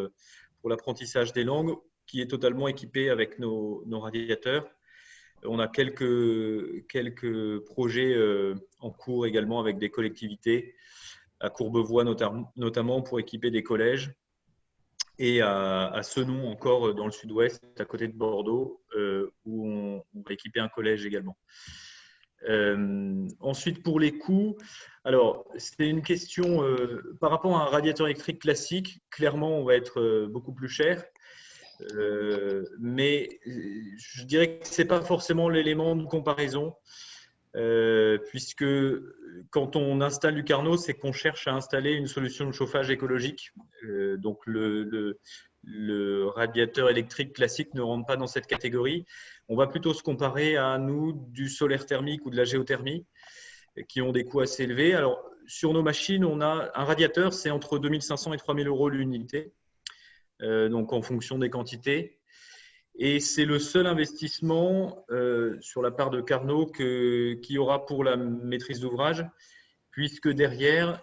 pour l'apprentissage des langues qui est totalement équipé avec nos radiateurs. On a quelques projets en cours également avec des collectivités, à Courbevoie notamment pour équiper des collèges, et à Senon encore dans le sud-ouest, à côté de Bordeaux, où on va équiper un collège également. Ensuite, pour les coûts, alors c'est une question par rapport à un radiateur électrique classique, clairement on va être beaucoup plus cher, mais je dirais que ce n'est pas forcément l'élément de comparaison, puisque quand on installe du Carnot, c'est qu'on cherche à installer une solution de chauffage écologique. Donc le radiateur électrique classique ne rentre pas dans cette catégorie. On va plutôt se comparer à nous du solaire thermique ou de la géothermie, qui ont des coûts assez élevés. Alors, sur nos machines, on a un radiateur, c'est entre 2 500 et 3 000 euros l'unité, donc en fonction des quantités. Et c'est le seul investissement sur la part de Carnot qu'il y aura pour la maîtrise d'ouvrage, puisque derrière,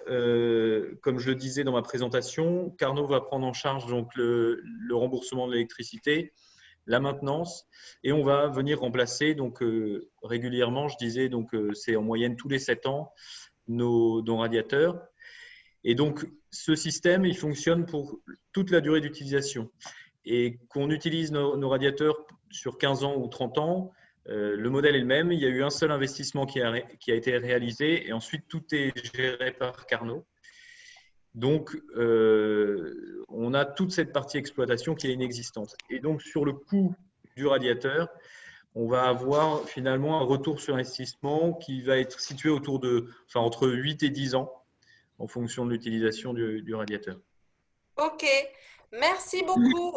comme je le disais dans ma présentation, Carnot va prendre en charge donc le remboursement de l'électricité, la maintenance, et on va venir remplacer donc régulièrement, je disais, donc c'est en moyenne tous les 7 ans nos radiateurs. Et donc ce système, il fonctionne pour toute la durée d'utilisation. Et qu'on utilise nos radiateurs sur 15 ans ou 30 ans, le modèle est le même. Il y a eu un seul investissement qui a été réalisé et ensuite tout est géré par Carnot. Donc, on a toute cette partie exploitation qui est inexistante. Et donc, sur le coût du radiateur, on va avoir finalement un retour sur investissement qui va être situé entre 8 et 10 ans en fonction de l'utilisation du radiateur. Ok, merci beaucoup.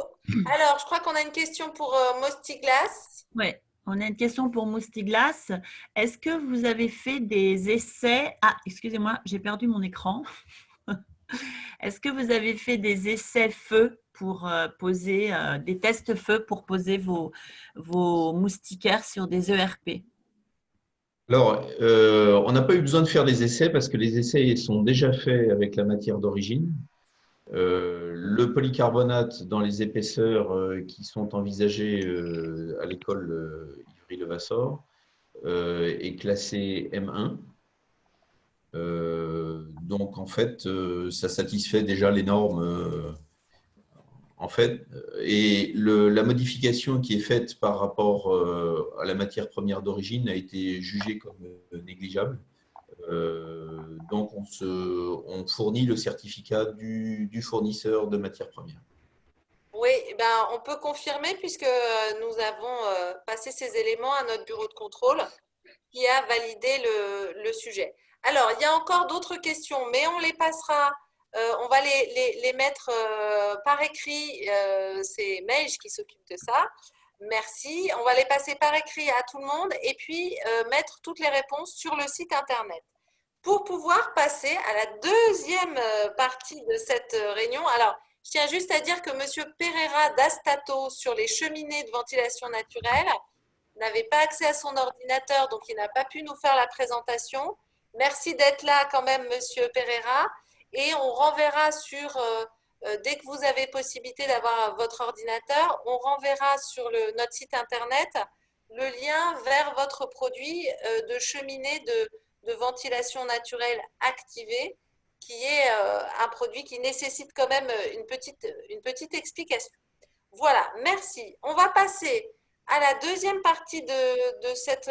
Alors, je crois qu'on a une question pour Mostiglas. Oui, on a une question pour Moustiglas. Est-ce que vous avez fait des essais… Ah, excusez-moi, j'ai perdu mon écran. Est-ce que vous avez fait des essais feu pour poser, des tests feu pour poser vos moustiquaires sur des ERP? Alors, on n'a pas eu besoin de faire des essais parce que les essais sont déjà faits avec la matière d'origine. Le polycarbonate dans les épaisseurs qui sont envisagées à l'école Ivry-Levassor est classé M1. Donc, en fait, ça satisfait déjà les normes. En fait, et la modification qui est faite par rapport à la matière première d'origine a été jugée comme négligeable. Donc, on fournit le certificat du fournisseur de matières premières. Oui, ben, on peut confirmer puisque nous avons passé ces éléments à notre bureau de contrôle qui a validé le sujet. Alors, il y a encore d'autres questions, mais on les passera, on va les mettre par écrit. C'est Meij qui s'occupe de ça. Merci. On va les passer par écrit à tout le monde et puis mettre toutes les réponses sur le site internet. Pour pouvoir passer à la deuxième partie de cette réunion, alors, je tiens juste à dire que M. Pereira d'Astato sur les cheminées de ventilation naturelle n'avait pas accès à son ordinateur, donc il n'a pas pu nous faire la présentation. Merci d'être là quand même, M. Pereira. Et on renverra dès que vous avez possibilité d'avoir votre ordinateur, on renverra sur notre site internet le lien vers votre produit de cheminée de ventilation naturelle activée, qui est un produit qui nécessite quand même une petite explication. Voilà, merci. On va passer à la deuxième partie de cette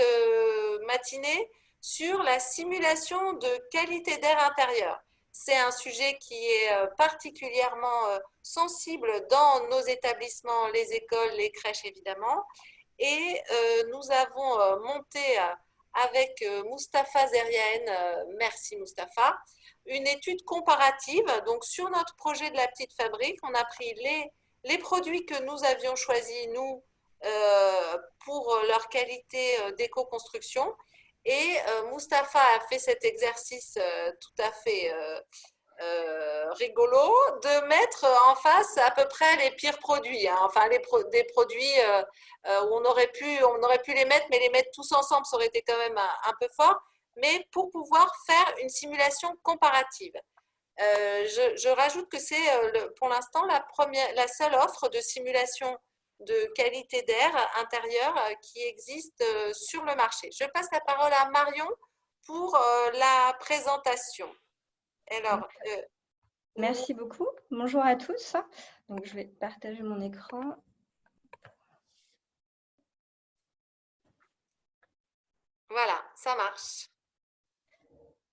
matinée sur la simulation de qualité d'air intérieur. C'est un sujet qui est particulièrement sensible dans nos établissements, les écoles, les crèches évidemment. Et nous avons monté avec Mustapha Zeriaen, merci Mustapha, une étude comparative. Donc sur notre projet de la petite fabrique, on a pris les produits que nous avions choisis, nous, pour leur qualité d'éco-construction. Et Mustapha a fait cet exercice tout à fait rigolo de mettre en face à peu près les pires produits, hein. Enfin des produits où on aurait pu les mettre, mais les mettre tous ensemble, ça aurait été quand même un peu fort, mais pour pouvoir faire une simulation comparative. Je rajoute que c'est pour l'instant la seule offre de simulation de qualité d'air intérieur qui existe sur le marché. Je passe la parole à Marion pour la présentation. Alors, merci beaucoup. Bonjour à tous. Donc, je vais partager mon écran. Voilà, ça marche.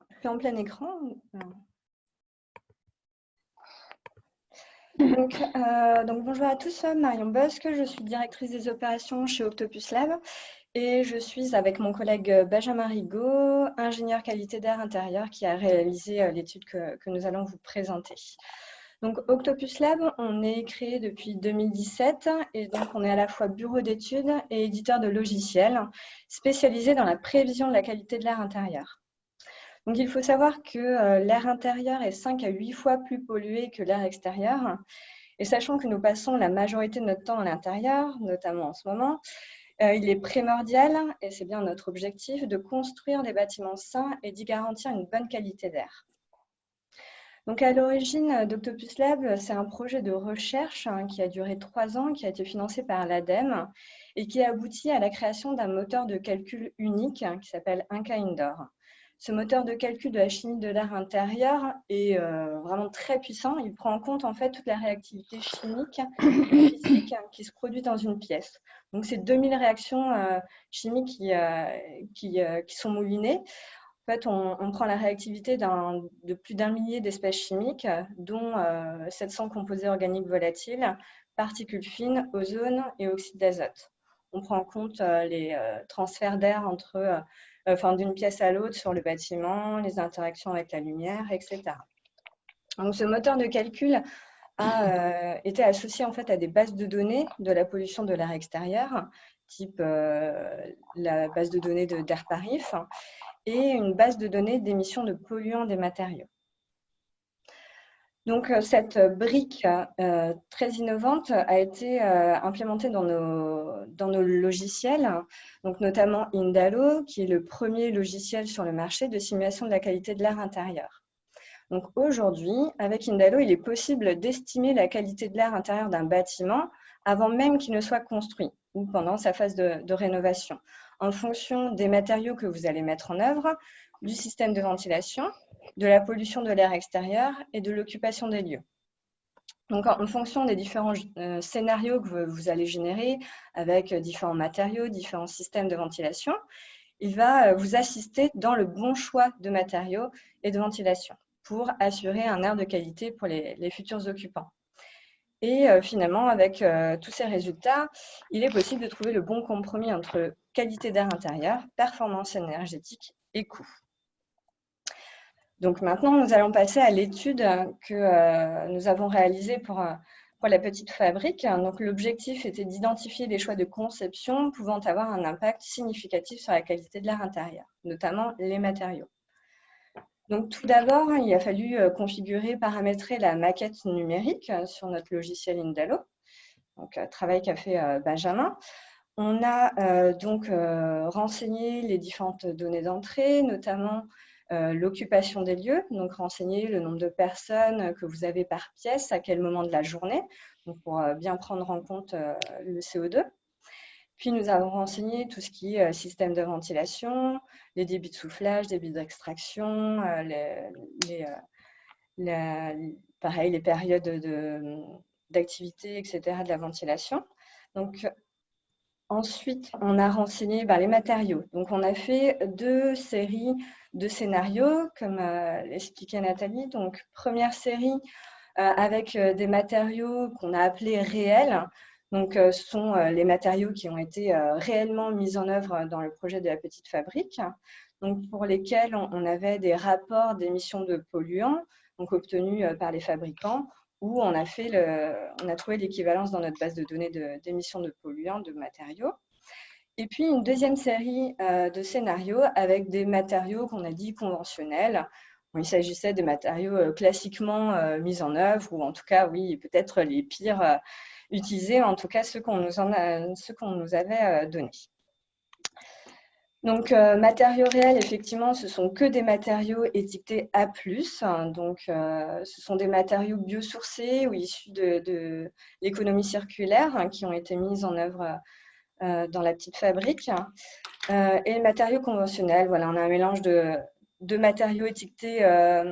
Je suis en plein écran. Donc, bonjour à tous, Marion Bosque, je suis directrice des opérations chez Octopus Lab et je suis avec mon collègue Benjamin Rigaud, ingénieur qualité d'air intérieur qui a réalisé l'étude que nous allons vous présenter. Donc, Octopus Lab, on est créé depuis 2017 et donc on est à la fois bureau d'études et éditeur de logiciels spécialisé dans la prévision de la qualité de l'air intérieur. Donc, il faut savoir que l'air intérieur est 5 à 8 fois plus pollué que l'air extérieur. Et sachant que nous passons la majorité de notre temps à l'intérieur, notamment en ce moment, il est primordial, et c'est bien notre objectif, de construire des bâtiments sains et d'y garantir une bonne qualité d'air. Donc, à l'origine d'Octopus Lab, c'est un projet de recherche qui a duré 3 ans, qui a été financé par l'ADEME et qui a abouti à la création d'un moteur de calcul unique qui s'appelle Inca Indoor. Ce moteur de calcul de la chimie de l'air intérieur est vraiment très puissant. Il prend en compte en fait toute la réactivité chimique et physique qui se produit dans une pièce. Donc, c'est 2000 réactions chimiques qui sont moulinées. En fait, on prend la réactivité de plus d'1 millier d'espèces chimiques, dont 700 composés organiques volatiles, particules fines, ozone et oxyde d'azote. On prend en compte les transferts d'air d'une pièce à l'autre sur le bâtiment, les interactions avec la lumière, etc. Donc, ce moteur de calcul a été associé en fait à des bases de données de la pollution de l'air extérieur, type la base de données d'AirParif, et une base de données d'émissions de polluants des matériaux. Donc, cette brique très innovante a été implémentée dans nos logiciels, donc notamment Indalo, qui est le premier logiciel sur le marché de simulation de la qualité de l'air intérieur. Donc, aujourd'hui, avec Indalo, il est possible d'estimer la qualité de l'air intérieur d'un bâtiment avant même qu'il ne soit construit ou pendant sa phase de rénovation, en fonction des matériaux que vous allez mettre en œuvre, du système de ventilation, de la pollution de l'air extérieur et de l'occupation des lieux. Donc, en fonction des différents scénarios que vous allez générer avec différents matériaux, différents systèmes de ventilation, il va vous assister dans le bon choix de matériaux et de ventilation pour assurer un air de qualité pour les futurs occupants. Et finalement, avec tous ces résultats, il est possible de trouver le bon compromis entre qualité d'air intérieur, performance énergétique et coût. Donc maintenant, nous allons passer à l'étude que nous avons réalisée pour la petite fabrique. Donc, l'objectif était d'identifier des choix de conception pouvant avoir un impact significatif sur la qualité de l'air intérieur, notamment les matériaux. Donc, tout d'abord, il a fallu configurer, paramétrer la maquette numérique sur notre logiciel Indalo, donc travail qu'a fait Benjamin. On a donc renseigné les différentes données d'entrée, notamment l'occupation des lieux, donc renseigner le nombre de personnes que vous avez par pièce, à quel moment de la journée, donc pour bien prendre en compte le CO2. Puis nous avons renseigné tout ce qui est système de ventilation, les débits de soufflage, débits d'extraction, pareil, les périodes d'activité, etc., de la ventilation. Donc, ensuite, on a renseigné les matériaux. Donc, on a fait 2 séries de scénarios, comme l'expliquait Nathalie. Donc, première série avec des matériaux qu'on a appelés réels. Donc, ce sont les matériaux qui ont été réellement mis en œuvre dans le projet de la petite fabrique, donc pour lesquels on avait des rapports d'émissions de polluants donc obtenus par les fabricants, où on a trouvé l'équivalence dans notre base de données d'émissions de polluants de matériaux. Et puis une deuxième série de scénarios avec des matériaux qu'on a dit conventionnels. Bon, il s'agissait de matériaux classiquement mis en œuvre, ou en tout cas, oui, peut-être les pires utilisés, en tout cas ceux qu'on nous avait donnés. Donc, matériaux réels, effectivement, ce sont que des matériaux étiquetés A+. Donc, ce sont des matériaux biosourcés ou issus de l'économie circulaire qui ont été mis en œuvre dans la petite fabrique. Et les matériaux conventionnels, voilà, on a un mélange de matériaux étiquetés A+,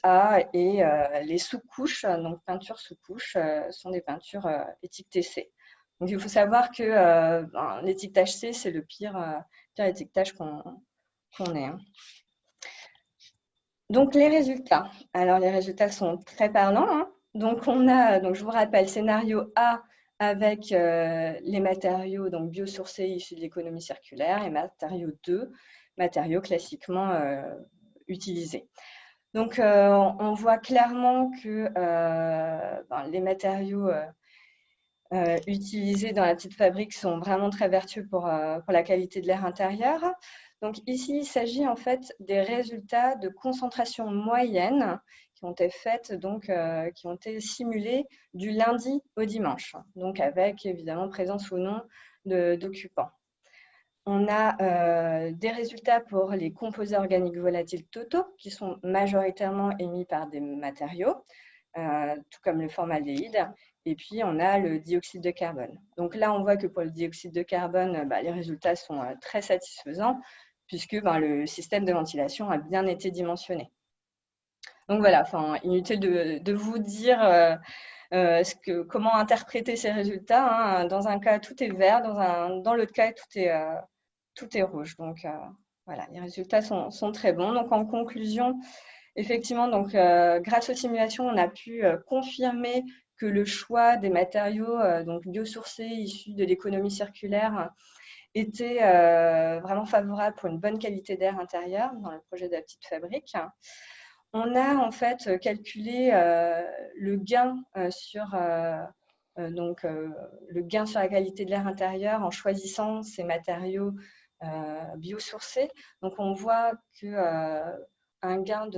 A et les sous-couches, donc peintures sous-couches, sont des peintures étiquetées C. Donc, il faut savoir que l'étiquetage C, c'est le pire étiquetage qu'on ait. Donc, les résultats. Alors, les résultats sont très parlants. Donc, je vous rappelle, scénario A avec les matériaux donc, biosourcés issus de l'économie circulaire et matériau 2, matériaux classiquement utilisés. Donc, on voit clairement que les matériaux utilisés dans la petite fabrique sont vraiment très vertueux pour la qualité de l'air intérieur. Donc ici, il s'agit en fait des résultats de concentration moyenne qui ont été faites, donc qui ont été simulés du lundi au dimanche, donc avec évidemment présence ou non d'occupants. On a des résultats pour les composés organiques volatiles totaux qui sont majoritairement émis par des matériaux, tout comme le formaldéhyde. Et puis, on a le dioxyde de carbone. Donc là, on voit que pour le dioxyde de carbone, les résultats sont très satisfaisants puisque le système de ventilation a bien été dimensionné. Donc voilà, inutile de vous dire comment interpréter ces résultats. Dans un cas, tout est vert, dans l'autre cas, tout est rouge. Donc voilà, les résultats sont très bons. Donc en conclusion, effectivement, grâce aux simulations, on a pu confirmer que le choix des matériaux biosourcés issus de l'économie circulaire était vraiment favorable pour une bonne qualité d'air intérieur dans le projet de la petite fabrique. On a en fait calculé le gain sur la qualité de l'air intérieur en choisissant ces matériaux biosourcés. Donc on voit que un gain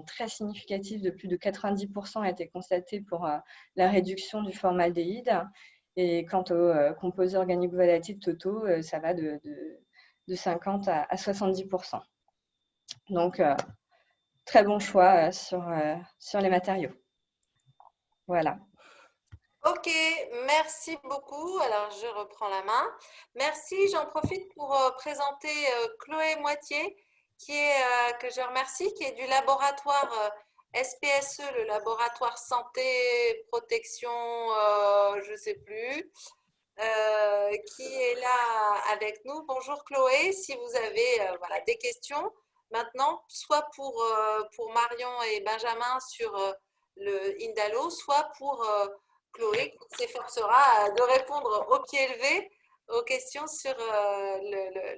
très significatif de plus de 90% a été constaté pour la réduction du formaldéhyde. Et quant aux composés organiques volatiles totaux, ça va de 50 à 70%. Donc, très bon choix sur les matériaux. Voilà. Ok, merci beaucoup. Alors, je reprends la main. Merci. J'en profite pour présenter Chloé Moitié, que je remercie, qui est du laboratoire SPSE, le laboratoire santé, protection, je ne sais plus, qui est là avec nous. Bonjour Chloé, si vous avez des questions maintenant, soit pour Marion et Benjamin sur le Indalo, soit pour Chloé qui s'efforcera de répondre au pied levé aux questions sur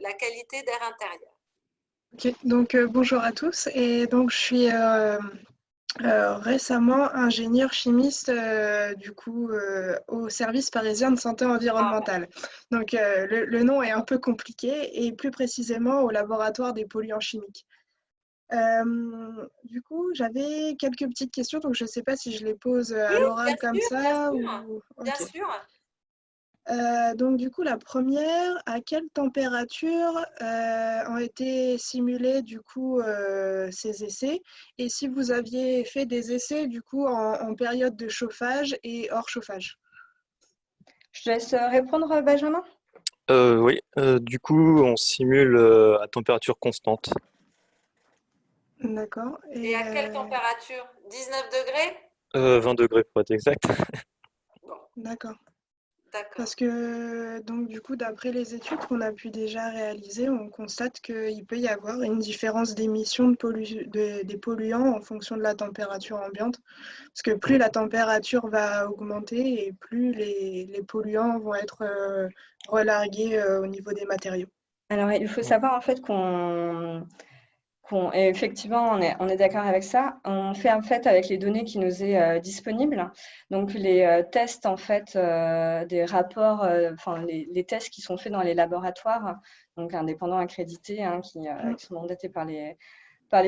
la qualité d'air intérieur. Ok, donc bonjour à tous. Et donc je suis récemment ingénieur chimiste au service parisien de santé environnementale. Donc le nom est un peu compliqué et plus précisément au laboratoire des polluants chimiques. Du coup, j'avais quelques petites questions, donc je ne sais pas si je les pose à l'oral comme ça. Bien sûr. Donc du coup, la première, à quelle température ont été simulés du coup ces essais, et si vous aviez fait des essais du coup en période de chauffage et hors chauffage? Je te laisse répondre, Benjamin. Oui, du coup, on simule à température constante. D'accord. Et à quelle température? 19 degrés? 20 degrés pour être exact. D'accord. D'accord. Parce que, donc, du coup, d'après les études qu'on a pu déjà réaliser, on constate qu'il peut y avoir une différence d'émission des polluants en fonction de la température ambiante. Parce que plus la température va augmenter et plus les polluants vont être relargués au niveau des matériaux. Alors, il faut savoir en fait et effectivement, on est d'accord avec ça. On fait en fait avec les données qui nous est disponibles. Donc les tests en fait des rapports, enfin les tests qui sont faits dans les laboratoires, donc indépendants accrédités, hein, qui sont mandatés par les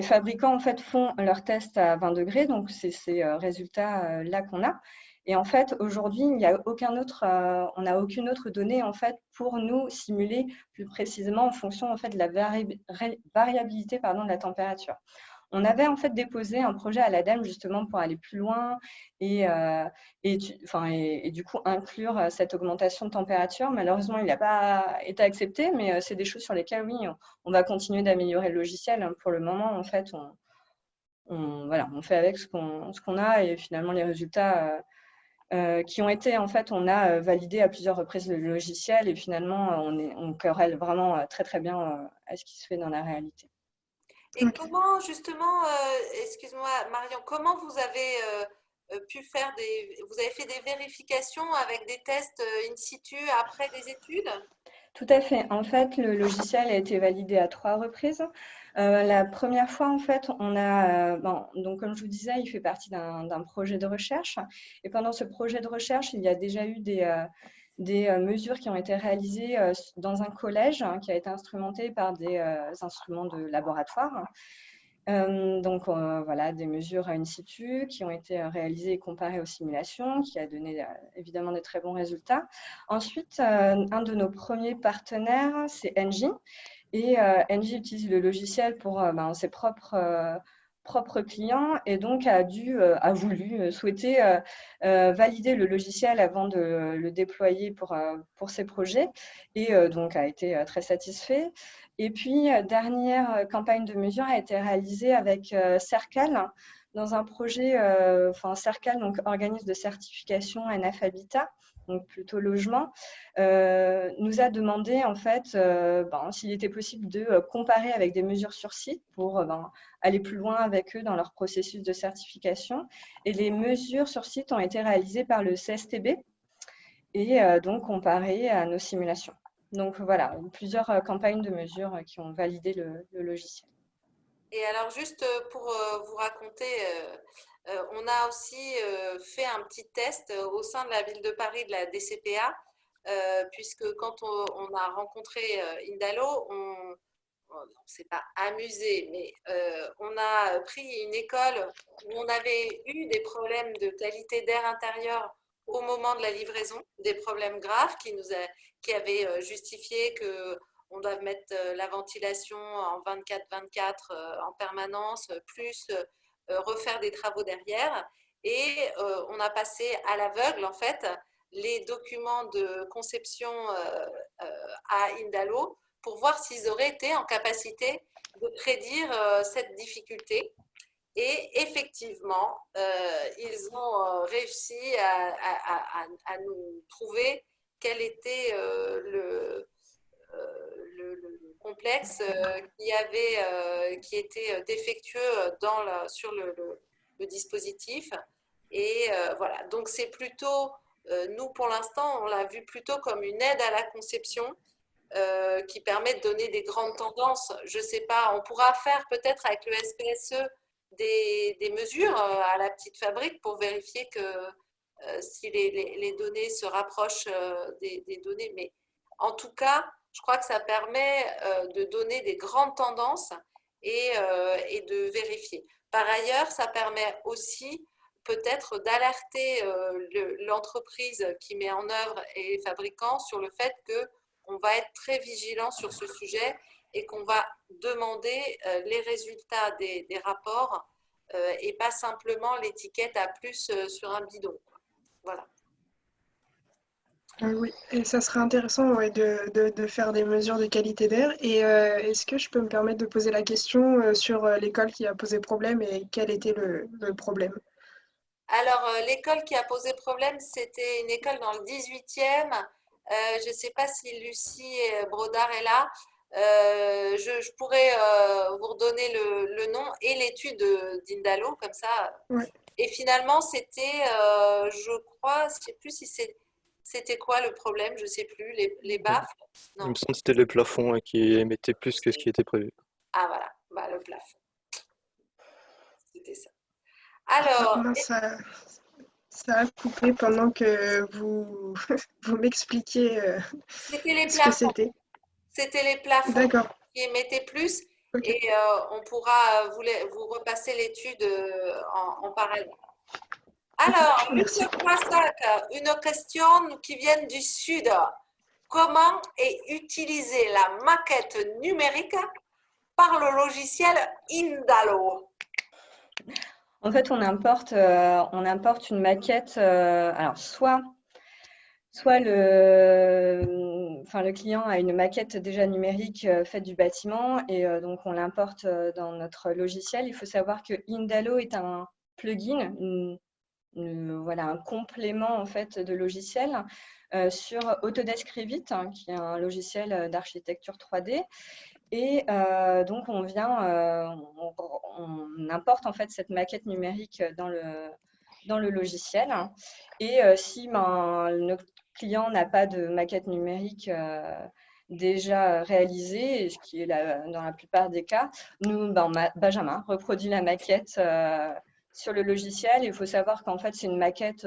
fabricants en fait font leurs tests à 20 degrés. Donc c'est ces résultats là qu'on a. Et en fait, aujourd'hui, il n'y a on n'a aucune autre donnée en fait pour nous simuler plus précisément en fonction en fait de la variabilité de la température. On avait en fait déposé un projet à l'ADEME justement pour aller plus loin et du coup inclure cette augmentation de température. Malheureusement, il n'a pas été accepté, mais c'est des choses sur lesquelles oui, on va continuer d'améliorer le logiciel. Pour le moment, en fait, on fait avec ce qu'on a et finalement les résultats qui ont été, en fait, on a validé à plusieurs reprises le logiciel et finalement, on corrèle vraiment très, très bien à ce qui se fait dans la réalité. Et comment, justement, excuse-moi Marion, comment vous avez pu faire vous avez fait des vérifications avec des tests in situ après des études? Tout à fait. En fait, le logiciel a été validé à 3 reprises. La première fois, en fait, donc comme je vous disais, il fait partie d'un projet de recherche. Et pendant ce projet de recherche, il y a déjà eu des mesures qui ont été réalisées dans un collège qui a été instrumenté par des instruments de laboratoire. Voilà, des mesures in situ qui ont été réalisées et comparées aux simulations, qui a donné évidemment des très bons résultats. Ensuite, un de nos premiers partenaires, c'est Engie. Et Engie utilise le logiciel pour ses propres clients et donc souhaité valider le logiciel avant de le déployer pour ses projets et donc a été très satisfait. Et puis, dernière campagne de mesure a été réalisée avec Cercal dans un projet, Cercal, donc organisme de certification NF Habitat, donc plutôt logement, nous a demandé en fait s'il était possible de comparer avec des mesures sur site pour aller plus loin avec eux dans leur processus de certification. Et les mesures sur site ont été réalisées par le CSTB et donc comparées à nos simulations. Donc voilà, plusieurs campagnes de mesures qui ont validé le logiciel. Et alors, juste pour vous raconter, on a aussi fait un petit test au sein de la ville de Paris, de la DCPA, puisque quand on a rencontré Indalo, on ne s'est pas amusé, mais on a pris une école où on avait eu des problèmes de qualité d'air intérieur au moment de la livraison, des problèmes graves qui avaient justifié qu'on doit mettre la ventilation en 24/24 en permanence, plus refaire des travaux derrière. Et on a passé à l'aveugle, en fait, les documents de conception à Indalo pour voir s'ils auraient été en capacité de prédire cette difficulté. Et effectivement, ils ont réussi à nous prouver quel était le complexe qui était défectueux sur le dispositif. Et voilà, donc c'est plutôt, nous pour l'instant, on l'a vu plutôt comme une aide à la conception qui permet de donner des grandes tendances. Je ne sais pas, on pourra faire peut-être avec le SPSE des mesures à la petite fabrique pour vérifier que si les données se rapprochent des données. Mais en tout cas, je crois que ça permet de donner des grandes tendances et de vérifier. Par ailleurs, ça permet aussi peut-être d'alerter l'entreprise qui met en œuvre et les fabricants sur le fait qu'on va être très vigilant sur ce sujet et qu'on va demander les résultats des rapports et pas simplement l'étiquette à plus sur un bidon. Voilà. Oui, et ça serait intéressant de faire des mesures de qualité d'air. Et est-ce que je peux me permettre de poser la question sur l'école qui a posé problème et quel était le problème? Alors, l'école qui a posé problème, c'était une école dans le 18e. Je ne sais pas si Lucie Brodard est là. Je pourrais vous redonner le nom et l'étude d'Indalo, comme ça. Ouais. Et finalement, c'était, je crois, je ne sais plus si c'était quoi le problème, je ne sais plus, les baffes. Il Non. me semble que c'était les plafonds qui émettaient plus que ce qui était prévu. Ah voilà, bah, le plafond. C'était ça. Alors, Non, ça a coupé pendant que vous, vous m'expliquiez c'était les ce que plafonds. c'était. C'était les plafonds D'accord. qui émettaient plus Ok. et on pourra vous repasser l'étude en parallèle. Alors, Merci. Monsieur Poissac, une question qui vient du Sud. Comment est utilisée la maquette numérique par le logiciel Indalo? En fait, on importe une maquette. Alors, soit le client a une maquette déjà numérique faite du bâtiment et donc on l'importe dans notre logiciel. Il faut savoir que Indalo est un plugin, voilà, un complément en fait de logiciel sur Autodesk Revit, qui est un logiciel d'architecture 3D. Et donc, on importe en fait cette maquette numérique dans le logiciel. Et si notre client n'a pas de maquette numérique déjà réalisée, ce qui est dans la plupart des cas, Benjamin reproduit la maquette sur le logiciel. Il faut savoir qu'en fait, c'est une maquette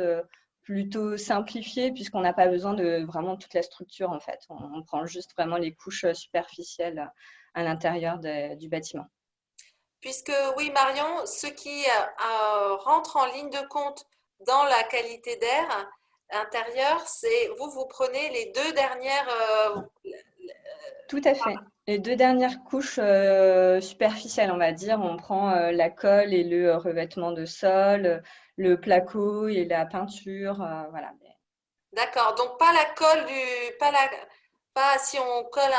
plutôt simplifiée puisqu'on n'a pas besoin de vraiment toute la structure en fait. On prend juste vraiment les couches superficielles à l'intérieur du bâtiment. Puisque oui, Marion, ce qui rentre en ligne de compte dans la qualité d'air intérieur, c'est vous prenez les deux dernières. Tout à fait. Les deux dernières couches superficielles, on va dire, on prend la colle et le revêtement de sol, le placo et la peinture, voilà. D'accord, donc pas la colle pas si on colle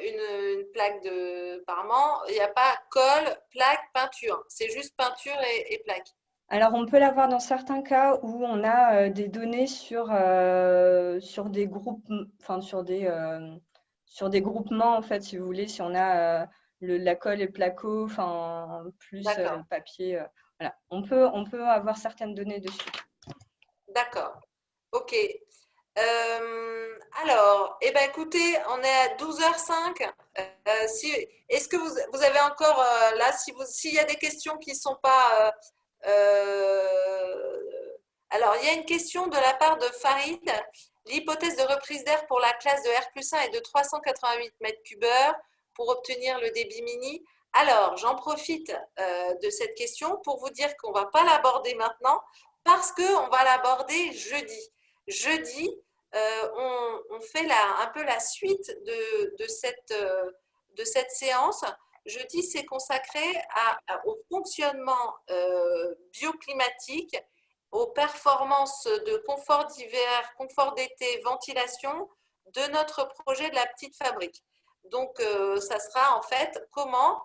une plaque de parement, il n'y a pas colle, plaque, peinture. C'est juste peinture et plaque. Alors, on peut l'avoir dans certains cas où on a des données sur des groupes, enfin sur des groupements, en fait, si vous voulez, si on a la colle et le placo, enfin plus le papier. Voilà. On peut avoir certaines données dessus. D'accord. OK. Alors, eh ben, écoutez, on est à 12h05. Est-ce que vous avez encore, là, s'il y a des questions qui ne sont pas… alors, il y a une question de la part de Farid. L'hypothèse de reprise d'air pour la classe de R+1 est de 388 m3 pour obtenir le débit mini. Alors, j'en profite de cette question pour vous dire qu'on ne va pas l'aborder maintenant parce qu'on va l'aborder jeudi. Jeudi, on fait un peu la suite de cette séance. Jeudi, c'est consacré au fonctionnement bioclimatique, aux performances de confort d'hiver, confort d'été, ventilation de notre projet de la petite fabrique. Donc, ça sera en fait comment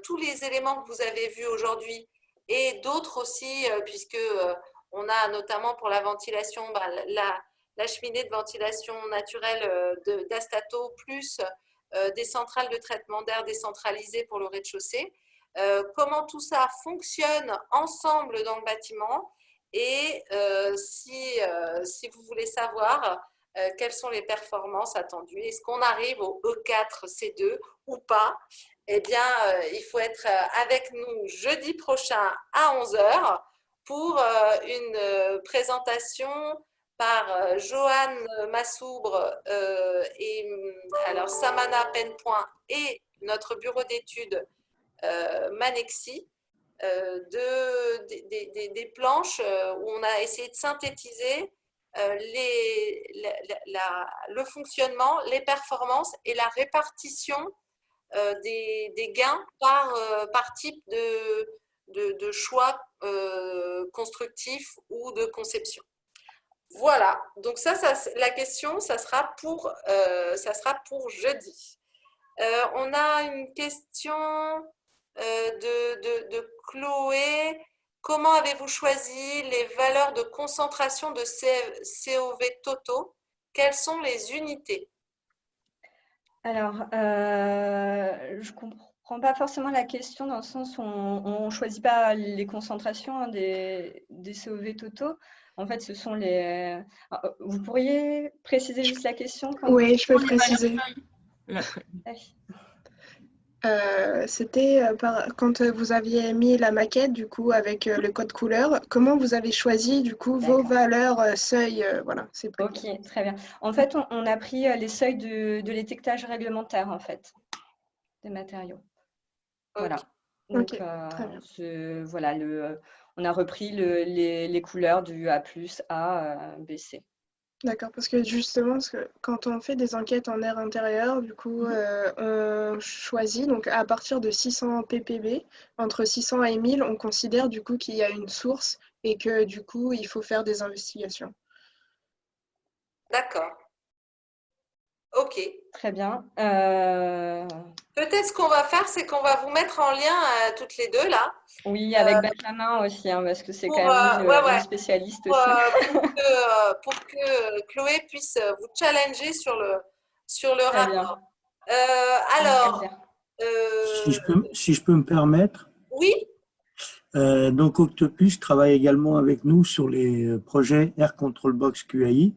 tous les éléments que vous avez vus aujourd'hui et d'autres aussi, puisque on a notamment pour la ventilation la cheminée de ventilation naturelle d'Astato plus des centrales de traitement d'air décentralisées pour le rez-de-chaussée. Comment tout ça fonctionne ensemble dans le bâtiment et si vous voulez savoir quelles sont les performances attendues, est-ce qu'on arrive au E4, C2 ou pas, eh bien, il faut être avec nous jeudi prochain à 11h pour une présentation par Joanne Massoubre et alors Samana Penpoint et notre bureau d'études Manexi des planches où on a essayé de synthétiser le fonctionnement, les performances et la répartition des gains par type de choix constructifs ou de conception. Voilà, donc la question, ça sera pour jeudi. On a une question de Chloé comment avez-vous choisi les valeurs de concentration de COV totaux? Quelles sont les unités? Alors, je ne comprends pas forcément la question dans le sens où on ne choisit pas les concentrations hein, des COV totaux. En fait, ce sont les… Vous pourriez préciser juste la question Oui, je peux préciser. C'était quand vous aviez mis la maquette, du coup, avec le code couleur, comment vous avez choisi, du coup, vos valeurs seuil, voilà, c'est plus. Ok, très bien. En fait, on a pris les seuils de l'étiquetage réglementaire, en fait, des matériaux. Voilà. Donc, très bien. voilà, on a repris les couleurs du A+, A, B, C. D'accord, parce que justement, quand on fait des enquêtes en air intérieur, du coup, on choisit, donc à partir de 600 ppb, entre 600 et 1000, on considère du coup qu'il y a une source et que du coup, il faut faire des investigations. D'accord. Ok. Très bien. Peut-être ce qu'on va faire, c'est qu'on va vous mettre en lien toutes les deux là. Oui, avec Benjamin aussi, hein, parce que c'est quand même une spécialiste aussi. Pour que Chloé puisse vous challenger sur le rapport. Alors, si je peux me permettre. Oui. Donc Octopus travaille également avec nous sur les projets Air Control Box QAI.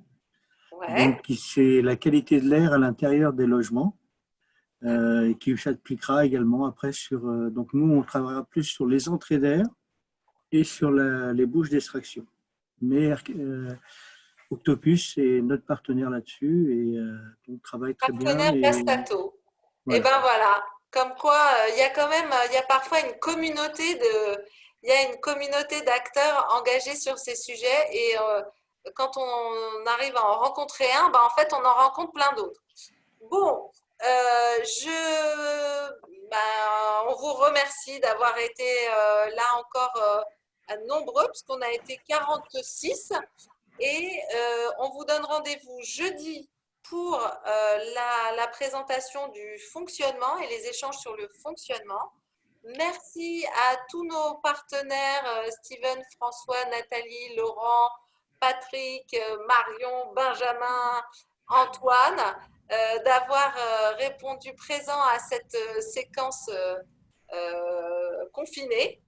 Ouais. Donc c'est la qualité de l'air à l'intérieur des logements. Qui s'appliquera également après sur… donc nous, on travaillera plus sur les entrées d'air et sur les bouches d'extraction. Mais Octopus est notre partenaire là-dessus et on travaille très bien. Partenaire Gastato. Voilà. Et ben voilà, comme quoi il y a quand même, il y a parfois une communauté d'acteurs engagés sur ces sujets et quand on arrive à en rencontrer un, ben en fait on en rencontre plein d'autres. Bon, on vous remercie d'avoir été là encore nombreux, puisqu'on a été 46. Et on vous donne rendez-vous jeudi pour la présentation du fonctionnement et les échanges sur le fonctionnement. Merci à tous nos partenaires, Steven, François, Nathalie, Laurent, Patrick, Marion, Benjamin, Antoine, d'avoir répondu présent à cette séquence confinée.